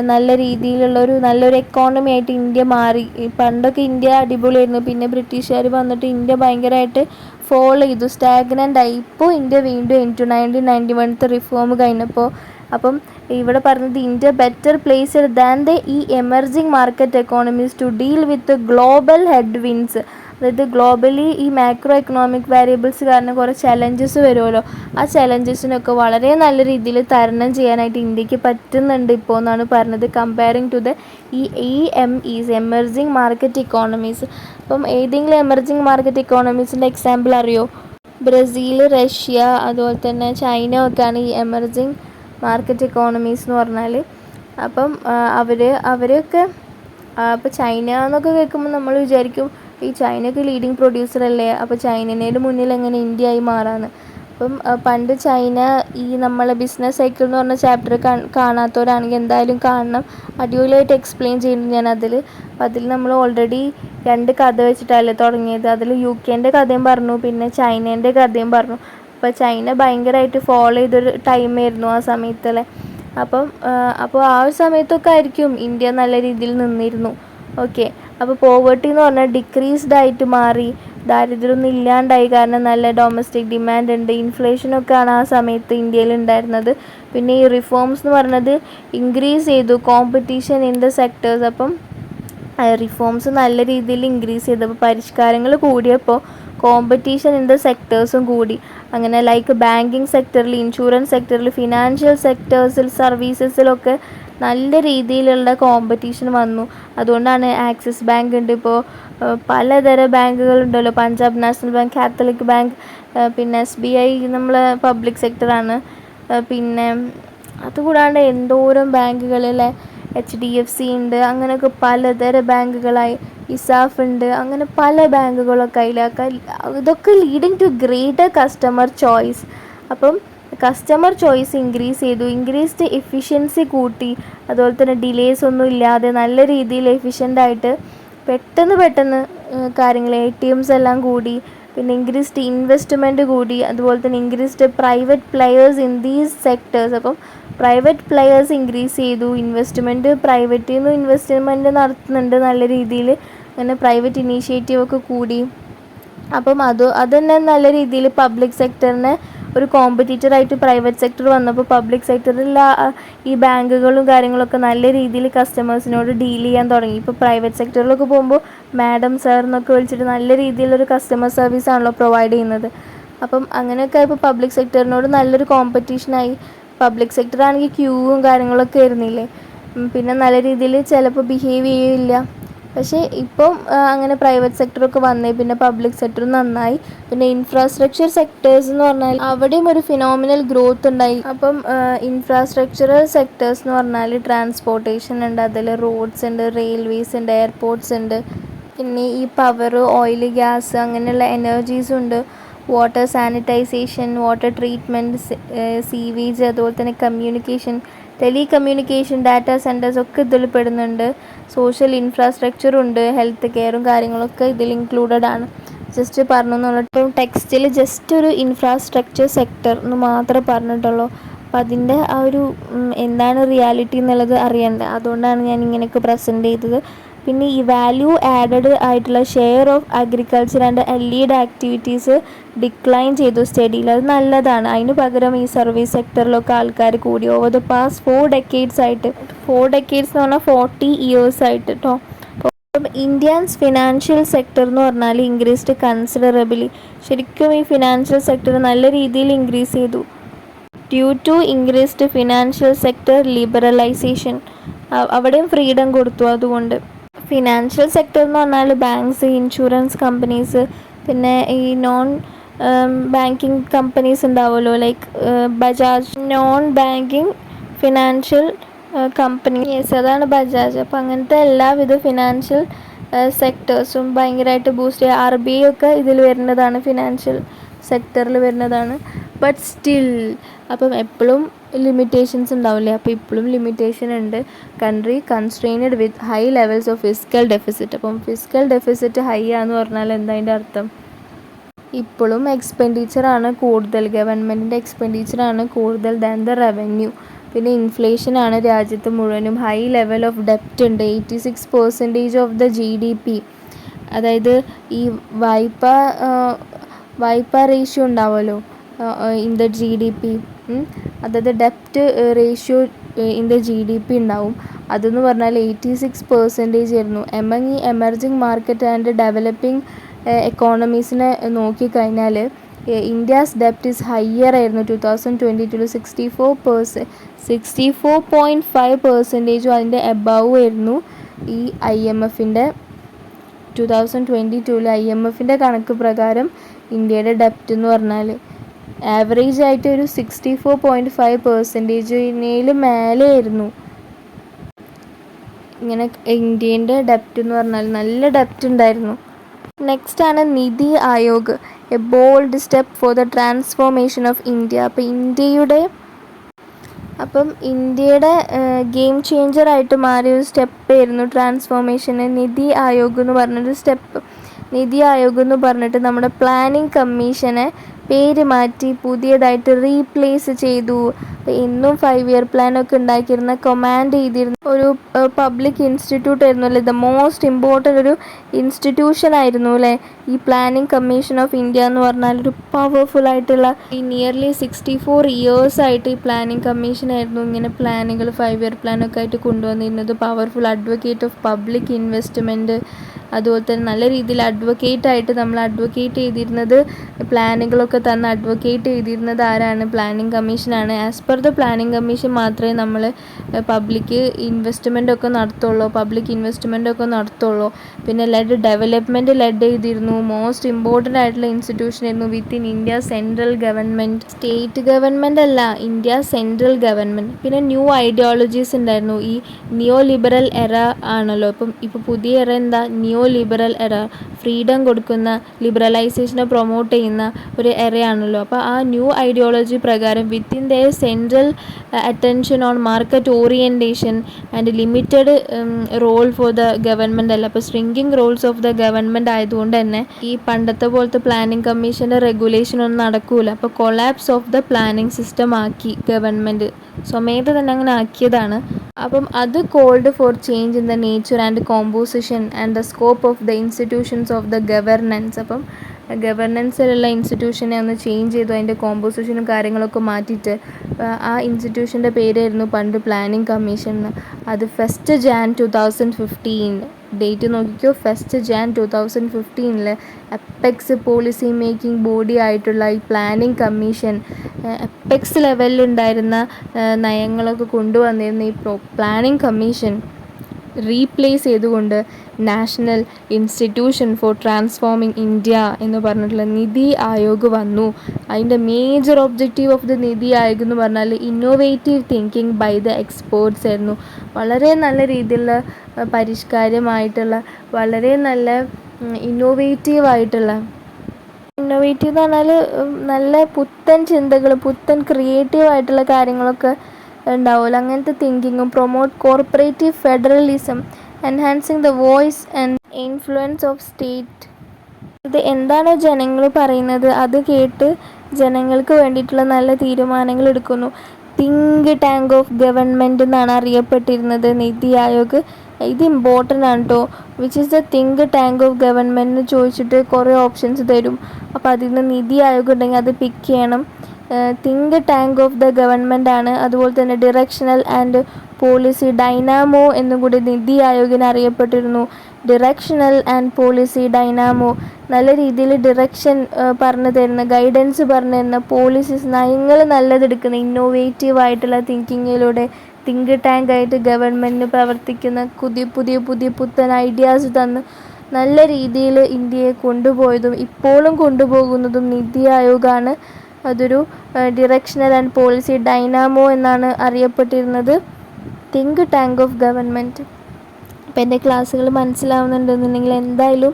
നല്ല രീതിയിലുള്ളൊരു നല്ലൊരു എക്കോണമി ആയിട്ട് ഇന്ത്യ മാറി. പണ്ടൊക്കെ ഇന്ത്യ അടിപൊളിയായിരുന്നു, പിന്നെ ബ്രിട്ടീഷുകാർ വന്നിട്ട് ഇന്ത്യ ഭയങ്കരമായിട്ട് ഫോൾ ചെയ്തു, സ്റ്റാഗ്നൻ്റ് ആയി. ഇപ്പോൾ ഇന്ത്യ വീണ്ടും 1991 റിഫോം കഴിഞ്ഞപ്പോൾ, അപ്പം ഇവിടെ പറഞ്ഞത് ഇന്ത്യ ബെറ്റർ പ്ലേസ്ഡ് ദാൻ ഈ emerging market economies to deal with global headwinds. അതായത് ഗ്ലോബലി ഈ മാക്രോ എക്കണോമിക് വേരിയബിൾസ് കാരണം കുറേ ചലഞ്ചസ് വരുമല്ലോ, ആ ചലഞ്ചസിനൊക്കെ വളരെ നല്ല രീതിയിൽ തരണം ചെയ്യാനായിട്ട് ഇന്ത്യക്ക് പറ്റുന്നുണ്ട് ഇപ്പോൾ എന്നാണ് പറഞ്ഞത്. Comparing to the EMEs, emerging market economies. അപ്പം ഏതെങ്കിലും എമർജിങ് മാർക്കറ്റ് ഇക്കോണമീസിൻ്റെ എക്സാമ്പിൾ അറിയോ? ബ്രസീൽ, റഷ്യ, അതുപോലെ തന്നെ ചൈന ഒക്കെയാണ് ഈ എമർജിങ് മാർക്കറ്റ് ഇക്കോണമീസ് എന്ന് പറഞ്ഞാൽ. അപ്പം അവരൊക്കെ അപ്പോൾ ചൈന എന്നൊക്കെ കേൾക്കുമ്പോൾ നമ്മൾ വിചാരിക്കും ഈ ചൈനയൊക്കെ ലീഡിങ് പ്രൊഡ്യൂസർ അല്ലേ, അപ്പോൾ ചൈനയുടെ മുന്നിൽ എങ്ങനെ ഇന്ത്യ ആയി മാറാമെന്ന്. അപ്പം പണ്ട് ചൈന, ഈ നമ്മളെ ബിസിനസ് സൈക്കിൾ എന്ന് പറഞ്ഞ ചാപ്റ്റർ കാണാത്തവരാണെങ്കിൽ എന്തായാലും കാണണം, അടിപൊളിയായിട്ട് എക്സ്പ്ലെയിൻ ചെയ്യുന്നുണ്ട് ഞാൻ അതിൽ. അപ്പോൾ അതിൽ നമ്മൾ ഓൾറെഡി 2 കഥ വെച്ചിട്ടല്ലേ തുടങ്ങിയത്. അതിൽ UK കഥയും പറഞ്ഞു, പിന്നെ ചൈനേൻ്റെ കഥയും പറഞ്ഞു. അപ്പോൾ ചൈന ഭയങ്കരമായിട്ട് ഫോളോ ചെയ്തൊരു ടൈമായിരുന്നു ആ സമയത്തല്ലേ. അപ്പോൾ ആ ഒരു സമയത്തൊക്കെ ആയിരിക്കും ഇന്ത്യ നല്ല രീതിയിൽ നിന്നിരുന്നു. ഓക്കെ, അപ്പോൾ പോവേർട്ടി എന്ന് പറഞ്ഞാൽ ഡിക്രീസ്ഡ് ആയിട്ട് മാറി, ദാരിദ്ര്യമൊന്നും ഇല്ലാണ്ടായി, കാരണം നല്ല ഡൊമസ്റ്റിക് ഡിമാൻഡ് ഉണ്ട്. ഇൻഫ്ലേഷനൊക്കെയാണ് ആ സമയത്ത് ഇന്ത്യയിൽ ഉണ്ടായിരുന്നത്. പിന്നെ ഈ റിഫോംസ് എന്ന് പറഞ്ഞത് ഇൻക്രീസ് ചെയ്തു കോമ്പറ്റീഷൻ ഇൻ ദ സെക്ടേഴ്സ്. അപ്പം റിഫോംസ് നല്ല രീതിയിൽ ഇൻക്രീസ് ചെയ്തപ്പോൾ, പരിഷ്കാരങ്ങൾ കൂടിയപ്പോൾ കോമ്പറ്റീഷൻ ഇൻ ദ സെക്ടേഴ്സും കൂടി. അങ്ങനെ ലൈക്ക് ബാങ്കിങ് സെക്ടറിൽ, ഇൻഷുറൻസ് സെക്ടറിൽ, ഫിനാൻഷ്യൽ സെക്ടേഴ്സിൽ, സർവീസസിലൊക്കെ നല്ല രീതിയിലുള്ള കോമ്പറ്റീഷൻ വന്നു. അതുകൊണ്ടാണ് ആക്സിസ് ബാങ്ക് ഉണ്ട്, ഇപ്പോൾ പലതരം ബാങ്കുകളുണ്ടല്ലോ, Punjab National Bank, Catholic Bank, പിന്നെ SBI നമ്മൾ പബ്ലിക് സെക്ടറാണ്. പിന്നെ അതുകൂടാണ്ട് എന്തോരം ബാങ്കുകൾ അല്ലേ, HDFC ഉണ്ട്, അങ്ങനെയൊക്കെ പലതരം ബാങ്കുകളായി, ഇസാഫ് ഉണ്ട്, അങ്ങനെ പല ബാങ്കുകളൊക്കെ അതിലൊക്കെ. ഇതൊക്കെ leading to greater customer choice. അപ്പം കസ്റ്റമർ ചോയ്സ് ഇൻക്രീസ്ഡ് എഫിഷ്യൻസി കൂട്ടി. അതുപോലെ തന്നെ ഡിലേസ് ഒന്നും ഇല്ലാതെ നല്ല രീതിയിൽ എഫിഷ്യൻ്റായിട്ട് പെട്ടെന്ന് കാര്യങ്ങൾ ATMs എല്ലാം കൂടി. പിന്നെ ഇൻക്രീസ്ഡ് ഇൻവെസ്റ്റ്മെൻറ്റ് കൂടി. അതുപോലെ തന്നെ increased private players in these sectors. അപ്പം പ്രൈവറ്റ് പ്ലെയേഴ്സ് ഇൻക്രീസ് ചെയ്തു, പ്രൈവറ്റിൽ നിന്ന് ഇൻവെസ്റ്റ്മെൻറ്റ് നടത്തുന്നുണ്ട് നല്ല രീതിയിൽ. അങ്ങനെ പ്രൈവറ്റ് ഇനീഷ്യേറ്റീവൊക്കെ കൂടി. അപ്പം അത് തന്നെ നല്ല രീതിയിൽ പബ്ലിക് സെക്ടറിനെ ഒരു കോമ്പറ്റീറ്ററായിട്ട് പ്രൈവറ്റ് സെക്ടർ വന്നപ്പോൾ പബ്ലിക് സെക്ടറിൽ ഈ ബാങ്കുകളും കാര്യങ്ങളൊക്കെ നല്ല രീതിയിൽ കസ്റ്റമേഴ്സിനോട് ഡീൽ ചെയ്യാൻ തുടങ്ങി. ഇപ്പോൾ പ്രൈവറ്റ് സെക്ടറിലൊക്കെ പോകുമ്പോൾ മാഡം, സാർ എന്നൊക്കെ വിളിച്ചിട്ട് നല്ല രീതിയിലൊരു കസ്റ്റമർ സർവീസ് ആണല്ലോ പ്രൊവൈഡ് ചെയ്യുന്നത്. അപ്പം അങ്ങനെയൊക്കെ ആയപ്പോൾ പബ്ലിക് സെക്ടറിനോട് നല്ലൊരു കോമ്പറ്റീഷനായി. പബ്ലിക് സെക്ടറാണെങ്കിൽ ക്യൂവും കാര്യങ്ങളൊക്കെ ആയിരുന്നില്ലേ, പിന്നെ നല്ല രീതിയിൽ ചിലപ്പോൾ ബിഹേവ് ചെയ്യില്ല. പക്ഷേ ഇപ്പം അങ്ങനെ പ്രൈവറ്റ് സെക്ടറൊക്കെ വന്നേ പിന്നെ പബ്ലിക് സെക്ടർ നന്നായി. പിന്നെ ഇൻഫ്രാസ്ട്രക്ചർ സെക്ടേഴ്സ് എന്ന് പറഞ്ഞാൽ അവിടെയും ഒരു ഫിനോമിനൽ ഗ്രോത്ത് ഉണ്ടായി. അപ്പം ഇൻഫ്രാസ്ട്രക്ചറൽ സെക്ടേഴ്സ് എന്ന് പറഞ്ഞാൽ ട്രാൻസ്പോർട്ടേഷൻ ഉണ്ട്, അതിൽ റോഡ്സ് ഉണ്ട്, റെയിൽവേസ് ഉണ്ട്, എയർപോർട്ട്സ് ഉണ്ട്, പിന്നെ ഈ പവർ, ഓയിൽ, ഗ്യാസ്, അങ്ങനെയുള്ള എനർജീസും ഉണ്ട്, water sanitisation, water treatment, sewage, അതുപോലെ തന്നെ കമ്മ്യൂണിക്കേഷൻ, ടെലികമ്മ്യൂണിക്കേഷൻ, ഡാറ്റാ സെൻറ്റേഴ്സ് ഒക്കെ ഇതിൽ പെടുന്നുണ്ട്. സോഷ്യൽ ഇൻഫ്രാസ്ട്രക്ചറുണ്ട്, ഹെൽത്ത് കെയറും കാര്യങ്ങളൊക്കെ ഇതിൽ ഇൻക്ലൂഡഡ് ആണ്. ജസ്റ്റ് പറഞ്ഞു എന്നുള്ളത് ടെക്സ്റ്റിൽ ജസ്റ്റ് ഒരു ഇൻഫ്രാസ്ട്രക്ചർ സെക്ടർ എന്ന് മാത്രമേ പറഞ്ഞിട്ടുള്ളൂ. അപ്പം അതിൻ്റെ ആ ഒരു എന്താണ് റിയാലിറ്റി എന്നുള്ളത് അറിയണ്ടേ, അതുകൊണ്ടാണ് ഞാൻ ഇങ്ങനെയൊക്കെ പ്രസൻറ്റ് ചെയ്തത്. പിന്നെ ഈ വാല്യൂ ആഡഡ് ആയിട്ടുള്ള share of agriculture and allied activities decline ചെയ്തു സ്റ്റഡിയിൽ. അത് നല്ലതാണ്. അതിന് പകരം ഈ സർവീസ് സെക്ടറിലൊക്കെ ആൾക്കാർ കൂടി ഓവർ ദ പാസ്റ്റ് 4 decades ആയിട്ട്. 4 decades എന്ന് പറഞ്ഞാൽ 40 years ആയിട്ട് കേട്ടോ. അപ്പം ഇന്ത്യൻസ് ഫിനാൻഷ്യൽ സെക്ടർ എന്ന് പറഞ്ഞാൽ ഇൻക്രീസ്ഡ് കൺസിഡറബിളി. ശരിക്കും ഈ ഫിനാൻഷ്യൽ സെക്ടർ നല്ല രീതിയിൽ ഇൻക്രീസ് ചെയ്തു due to increased financial sector liberalisation. അവിടെയും ഫ്രീഡം കൊടുത്തു. അതുകൊണ്ട് ഫിനാൻഷ്യൽ സെക്ടർ എന്ന് പറഞ്ഞാൽ ബാങ്ക്സ്, ഇൻഷുറൻസ് കമ്പനീസ്, പിന്നെ ഈ നോൺ ബാങ്കിങ് കമ്പനീസ് ഉണ്ടാവുമല്ലോ, like Bajaj, non banking financial company, അതാണ് ബജാജ്. അപ്പോൾ അങ്ങനത്തെ എല്ലാവിധ ഫിനാൻഷ്യൽ സെക്ടേഴ്സും ഭയങ്കരമായിട്ട് ബൂസ്റ്റ് ചെയ്യുക. RBI ഒക്കെ ഇതിൽ വരുന്നതാണ്, ഫിനാൻഷ്യൽ സെക്ടറിൽ വരുന്നതാണ്. ബട്ട് സ്റ്റിൽ അപ്പം എപ്പോഴും ലിമിറ്റേഷൻസ് ഉണ്ടാവില്ലേ, അപ്പോൾ ഇപ്പോഴും ലിമിറ്റേഷൻ ഉണ്ട്. Country constrained with high levels of physical deficit. അപ്പം ഫിസിക്കൽ ഡെഫിസിറ്റ് ഹൈ ആണെന്ന് പറഞ്ഞാൽ എന്താ അതിൻ്റെ അർത്ഥം? ഇപ്പോഴും എക്സ്പെൻഡിച്ചറാണ് കൂടുതൽ, ഗവൺമെൻറ്റിൻ്റെ എക്സ്പെൻഡിച്ചറാണ് കൂടുതൽ ദാൻ ദ റവന്യൂ. പിന്നെ ഇൻഫ്ലേഷനാണ് രാജ്യത്ത് മുഴുവനും. ഹൈ ലെവൽ ഓഫ് ഡെപ്റ്റ് ഉണ്ട്, 86% ഓഫ് ദ GDP. അതായത് ഈ വായ്പ റേഷ്യോ ഉണ്ടാവുമല്ലോ ഇൻ ദ GDP, അതായത് ഡെപ്റ്റ് റേഷ്യോ ഇൻ ദ GDP ഉണ്ടാവും. അതെന്ന് പറഞ്ഞാൽ 86% ആയിരുന്നു. എമംഗ് ഈ എമർജിങ് മാർക്കറ്റ് ആൻഡ് ഡെവലപ്പിംഗ് എക്കോണമീസിനെ നോക്കിക്കഴിഞ്ഞാൽ ഇന്ത്യാസ് ഡെപ്റ്റ് ഈസ് ഹയർ ആയിരുന്നു 2022 64.5%. അതിൻ്റെ എബവ് ആയിരുന്നു ഈ IMFൻ്റെ 2022 IMFൻ്റെ കണക്ക് പ്രകാരം ഇന്ത്യയുടെ ഡെപ്റ്റ് എന്ന് പറഞ്ഞാൽ ആവറേജ് ആയിട്ട് ഒരു 64.5%-ന് മേലെ ആയിരുന്നു. ഇങ്ങനെ ഇന്ത്യൻ്റെ ഡെപ്റ്റ് എന്ന് പറഞ്ഞാൽ നല്ല ഡെപ്റ്റ് ഉണ്ടായിരുന്നു. നെക്സ്റ്റ് ആണ് NITI Aayog, A bold step for the transformation of India. അപ്പം ഇന്ത്യയുടെ ഗെയിം ചേഞ്ചറായിട്ട് മാറിയൊരു സ്റ്റെപ്പായിരുന്നു ട്രാൻസ്ഫോർമേഷന് നിതി ആയോഗ് എന്ന് പറഞ്ഞൊരു സ്റ്റെപ്പ്. നിതി ആയോഗ് എന്ന് പറഞ്ഞിട്ട് നമ്മുടെ പ്ലാനിംഗ് കമ്മീഷനെ പേര് മാറ്റി പുതിയതായിട്ട് റീപ്ലേസ് ചെയ്തു. എന്നും 5 year പ്ലാനൊക്കെ ഉണ്ടാക്കിയിരുന്ന കമാൻഡ് ചെയ്തിരുന്ന ഒരു പബ്ലിക് ഇൻസ്റ്റിറ്റ്യൂട്ട് ആയിരുന്നു അല്ലേ, ദ മോസ്റ്റ് ഇമ്പോർട്ടൻ്റ് ഒരു ഇൻസ്റ്റിറ്റ്യൂഷൻ ആയിരുന്നു അല്ലേ ഈ പ്ലാനിംഗ് കമ്മീഷൻ ഓഫ് ഇന്ത്യ എന്ന് പറഞ്ഞാൽ. ഒരു പവർഫുൾ ആയിട്ടുള്ള ഈ നിയർലി 64 years ആയിട്ട് ഈ പ്ലാനിംഗ് കമ്മീഷൻ ആയിരുന്നു ഇങ്ങനെ പ്ലാനുകൾ 5 year പ്ലാനൊക്കെ ആയിട്ട് കൊണ്ടുവന്നിരുന്നത്. Powerful advocate of public investment, അതുപോലെ തന്നെ നല്ല രീതിയിൽ ആയിട്ട് നമ്മൾ അഡ്വക്കേറ്റ് ചെയ്തിരുന്നത്, പ്ലാനുകളൊക്കെ തന്ന് അഡ്വക്കേറ്റ് ചെയ്തിരുന്നത് ആരാണ്? പ്ലാനിംഗ് കമ്മീഷനാണ്. As per the planning commission മാത്രമേ നമ്മൾ പബ്ലിക് ഇൻവെസ്റ്റ്മെൻ്റ് ഒക്കെ നടത്തുള്ളൂ. പിന്നെ ഡെവലപ്മെൻറ്റ് ചെയ്തിരുന്നു. മോസ്റ്റ് ഇമ്പോർട്ടൻ്റ് ആയിട്ടുള്ള ഇൻസ്റ്റിറ്റ്യൂഷൻ ആയിരുന്നു within India central government. State government അല്ല, ഇന്ത്യ സെൻട്രൽ ഗവൺമെൻറ്. പിന്നെ ന്യൂ ഐഡിയോളജീസ് ഉണ്ടായിരുന്നു. ഈ നിയോ ലിബറൽ എറ ആണല്ലോ. ഇപ്പോൾ പുതിയ എറ എന്താ? നിയോ ലിബറൽ എറ. ഫ്രീഡം കൊടുക്കുന്ന, ലിബറലൈസേഷനെ പ്രൊമോട്ട് ചെയ്യുന്ന ഒരു എറയാണല്ലോ. അപ്പോൾ ആ ന്യൂ ഐഡിയോളജി പ്രകാരം within the central attention on market orientation and limited role for the government അല്ല. അപ്പോൾ shrinking roles of the government ആയതുകൊണ്ട് തന്നെ ഈ പണ്ടത്തെ പോലത്തെ പ്ലാനിംഗ് കമ്മീഷൻ്റെ റെഗുലേഷൻ ഒന്നും നടക്കൂല. അപ്പോൾ collapse of the planning system ആക്കി ഗവൺമെൻറ്, സ്വമേധ തന്നെ അങ്ങനെ ആക്കിയതാണ്. അപ്പം അത് called for change in the nature and composition and the scope of the institutions of the governance. അപ്പം ഗവർണൻസിലുള്ള ഇൻസ്റ്റിറ്റ്യൂഷനെ ഒന്ന് ചേഞ്ച് ചെയ്തു, അതിൻ്റെ കോമ്പോസിഷനും കാര്യങ്ങളൊക്കെ മാറ്റിയിട്ട്. ആ ഇൻസ്റ്റിറ്റ്യൂഷൻ്റെ പേരായിരുന്നു പണ്ട് പ്ലാനിംഗ് കമ്മീഷൻ. അത് 1st Jan 2015, ഡേറ്റ് നോക്കിക്കോ, 1st Jan 2015 apex policy making body ആയിട്ടുള്ള ഈ പ്ലാനിംഗ് കമ്മീഷൻ അപ്പെക്സ് ലെവലിലുണ്ടായിരുന്ന നയങ്ങളൊക്കെ കൊണ്ടുവന്നിരുന്ന ഈ പ്ലാനിംഗ് കമ്മീഷൻ റീപ്ലേസ് ചെയ്തുകൊണ്ട് national institution for transforming India എന്ന് പറഞ്ഞിട്ടുള്ള നിതി ആയോഗ് വന്നു. അതിൻ്റെ major objective of the NITI Aayog എന്ന് പറഞ്ഞാൽ innovative thinking by the experts ആയിരുന്നു. വളരെ നല്ല രീതിയിലുള്ള പരിഷ്കാരമായിട്ടുള്ള, വളരെ നല്ല ഇന്നോവേറ്റീവ് എന്ന് പറഞ്ഞാൽ നല്ല പുത്തൻ ചിന്തകൾ, പുത്തൻ ക്രിയേറ്റീവ് ആയിട്ടുള്ള കാര്യങ്ങളൊക്കെ ഉണ്ടാവുമല്ലോ, അങ്ങനത്തെ തിങ്കിങ്ങും. Promote cooperative federalism, enhancing the voice and influence of state. ഇത് എന്താണോ ജനങ്ങൾ പറയുന്നത് അത് കേട്ട് ജനങ്ങൾക്ക് വേണ്ടിയിട്ടുള്ള നല്ല തീരുമാനങ്ങൾ എടുക്കുന്നു. തിങ്ക് ടാങ്ക് ഓഫ് ഗവൺമെൻറ് എന്നാണ് അറിയപ്പെട്ടിരുന്നത് നിതി ആയോഗ്. ഇത് ഇമ്പോർട്ടൻ്റ് ആണ് കേട്ടോ. Which is the think tank of government എന്ന് ചോദിച്ചിട്ട് കുറേ ഓപ്ഷൻസ് തരും. അപ്പോൾ അതിൽ നിന്ന് നിതി ആയോഗ് ഉണ്ടെങ്കിൽ അത് പിക്ക് ചെയ്യണം. Think tank of the government ആണ്. അതുപോലെ തന്നെ ഡിറക്ഷണൽ ആൻഡ് പോളിസി ഡൈനാമോ എന്നും കൂടി നിതി ആയോഗിനെ അറിയപ്പെട്ടിരുന്നു. ഡിറക്ഷണൽ ആൻഡ് പോളിസി ഡൈനാമോ, നല്ല രീതിയിൽ ഡിറക്ഷൻ പറഞ്ഞു തരുന്ന, ഗൈഡൻസ് പറഞ്ഞു തരുന്ന, പോളിസീസ് നയങ്ങൾ നല്ലതെടുക്കുന്ന, ഇന്നോവേറ്റീവ് ആയിട്ടുള്ള തിങ്കിങ്ങിലൂടെ തിങ്ക് ടാങ്ക് ആയിട്ട് ഗവൺമെൻറ്റിന് പ്രവർത്തിക്കുന്ന, പുതിയ പുത്തൻ ഐഡിയാസ് തന്ന് നല്ല രീതിയിൽ ഇന്ത്യയെ കൊണ്ടുപോയതും ഇപ്പോഴും കൊണ്ടുപോകുന്നതും നിതി ആയോഗാണ്. അതൊരു ഡിറക്ഷണൽ ആൻഡ് പോളിസി ഡൈനാമോ എന്നാണ് അറിയപ്പെട്ടിരുന്നത്, തിങ്ക് ടാങ്ക് ഓഫ് ഗവൺമെൻറ്. അപ്പോൾ എൻ്റെ ക്ലാസ്സുകൾ മനസ്സിലാവുന്നുണ്ടെന്നുണ്ടെങ്കിൽ എന്തായാലും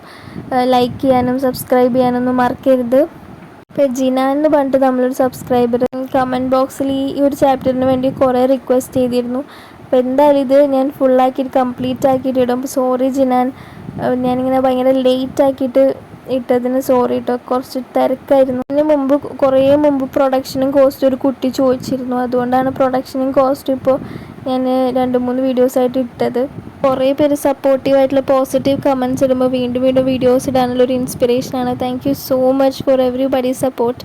ലൈക്ക് ചെയ്യാനും സബ്സ്ക്രൈബ് ചെയ്യാനൊന്നും മറക്കരുത്. ഇപ്പോൾ ജിനാൻ എന്ന് പറഞ്ഞിട്ട് നമ്മളൊരു സബ്സ്ക്രൈബർ കമൻറ്റ് ബോക്സിൽ ഈ ഒരു ചാപ്റ്ററിന് വേണ്ടി കുറേ റിക്വസ്റ്റ് ചെയ്തിരുന്നു. അപ്പോൾ എന്തായാലും ഇത് ഞാൻ ഫുള്ളാക്കിയിട്ട് കംപ്ലീറ്റ് ആക്കിയിട്ട് ഇടും. സോറി ജിനാൻ, ഞാനിങ്ങനെ ഭയങ്കര ലേറ്റ് ആക്കിയിട്ട് ഇട്ടതിന് സോറി കേട്ടോ, കുറച്ച് തിരക്കായിരുന്നു. കുറേ മുമ്പ് പ്രൊഡക്ഷനും കോസ്റ്റ് ഒരു കുട്ടി ചോദിച്ചിരുന്നു, അതുകൊണ്ടാണ് പ്രൊഡക്ഷനും കോസ്റ്റ് ഇപ്പോൾ ഞാൻ 2-3 വീഡിയോസായിട്ട് ഇട്ടത്. കുറേ പേര് സപ്പോർട്ടീവായിട്ടുള്ള പോസിറ്റീവ് കമൻറ്റ്സ് ഇടുമ്പോൾ വീണ്ടും വീഡിയോസ് ഇടാനുള്ളൊരു ഇൻസ്പിറേഷനാണ്. Thank you so much for everybody support.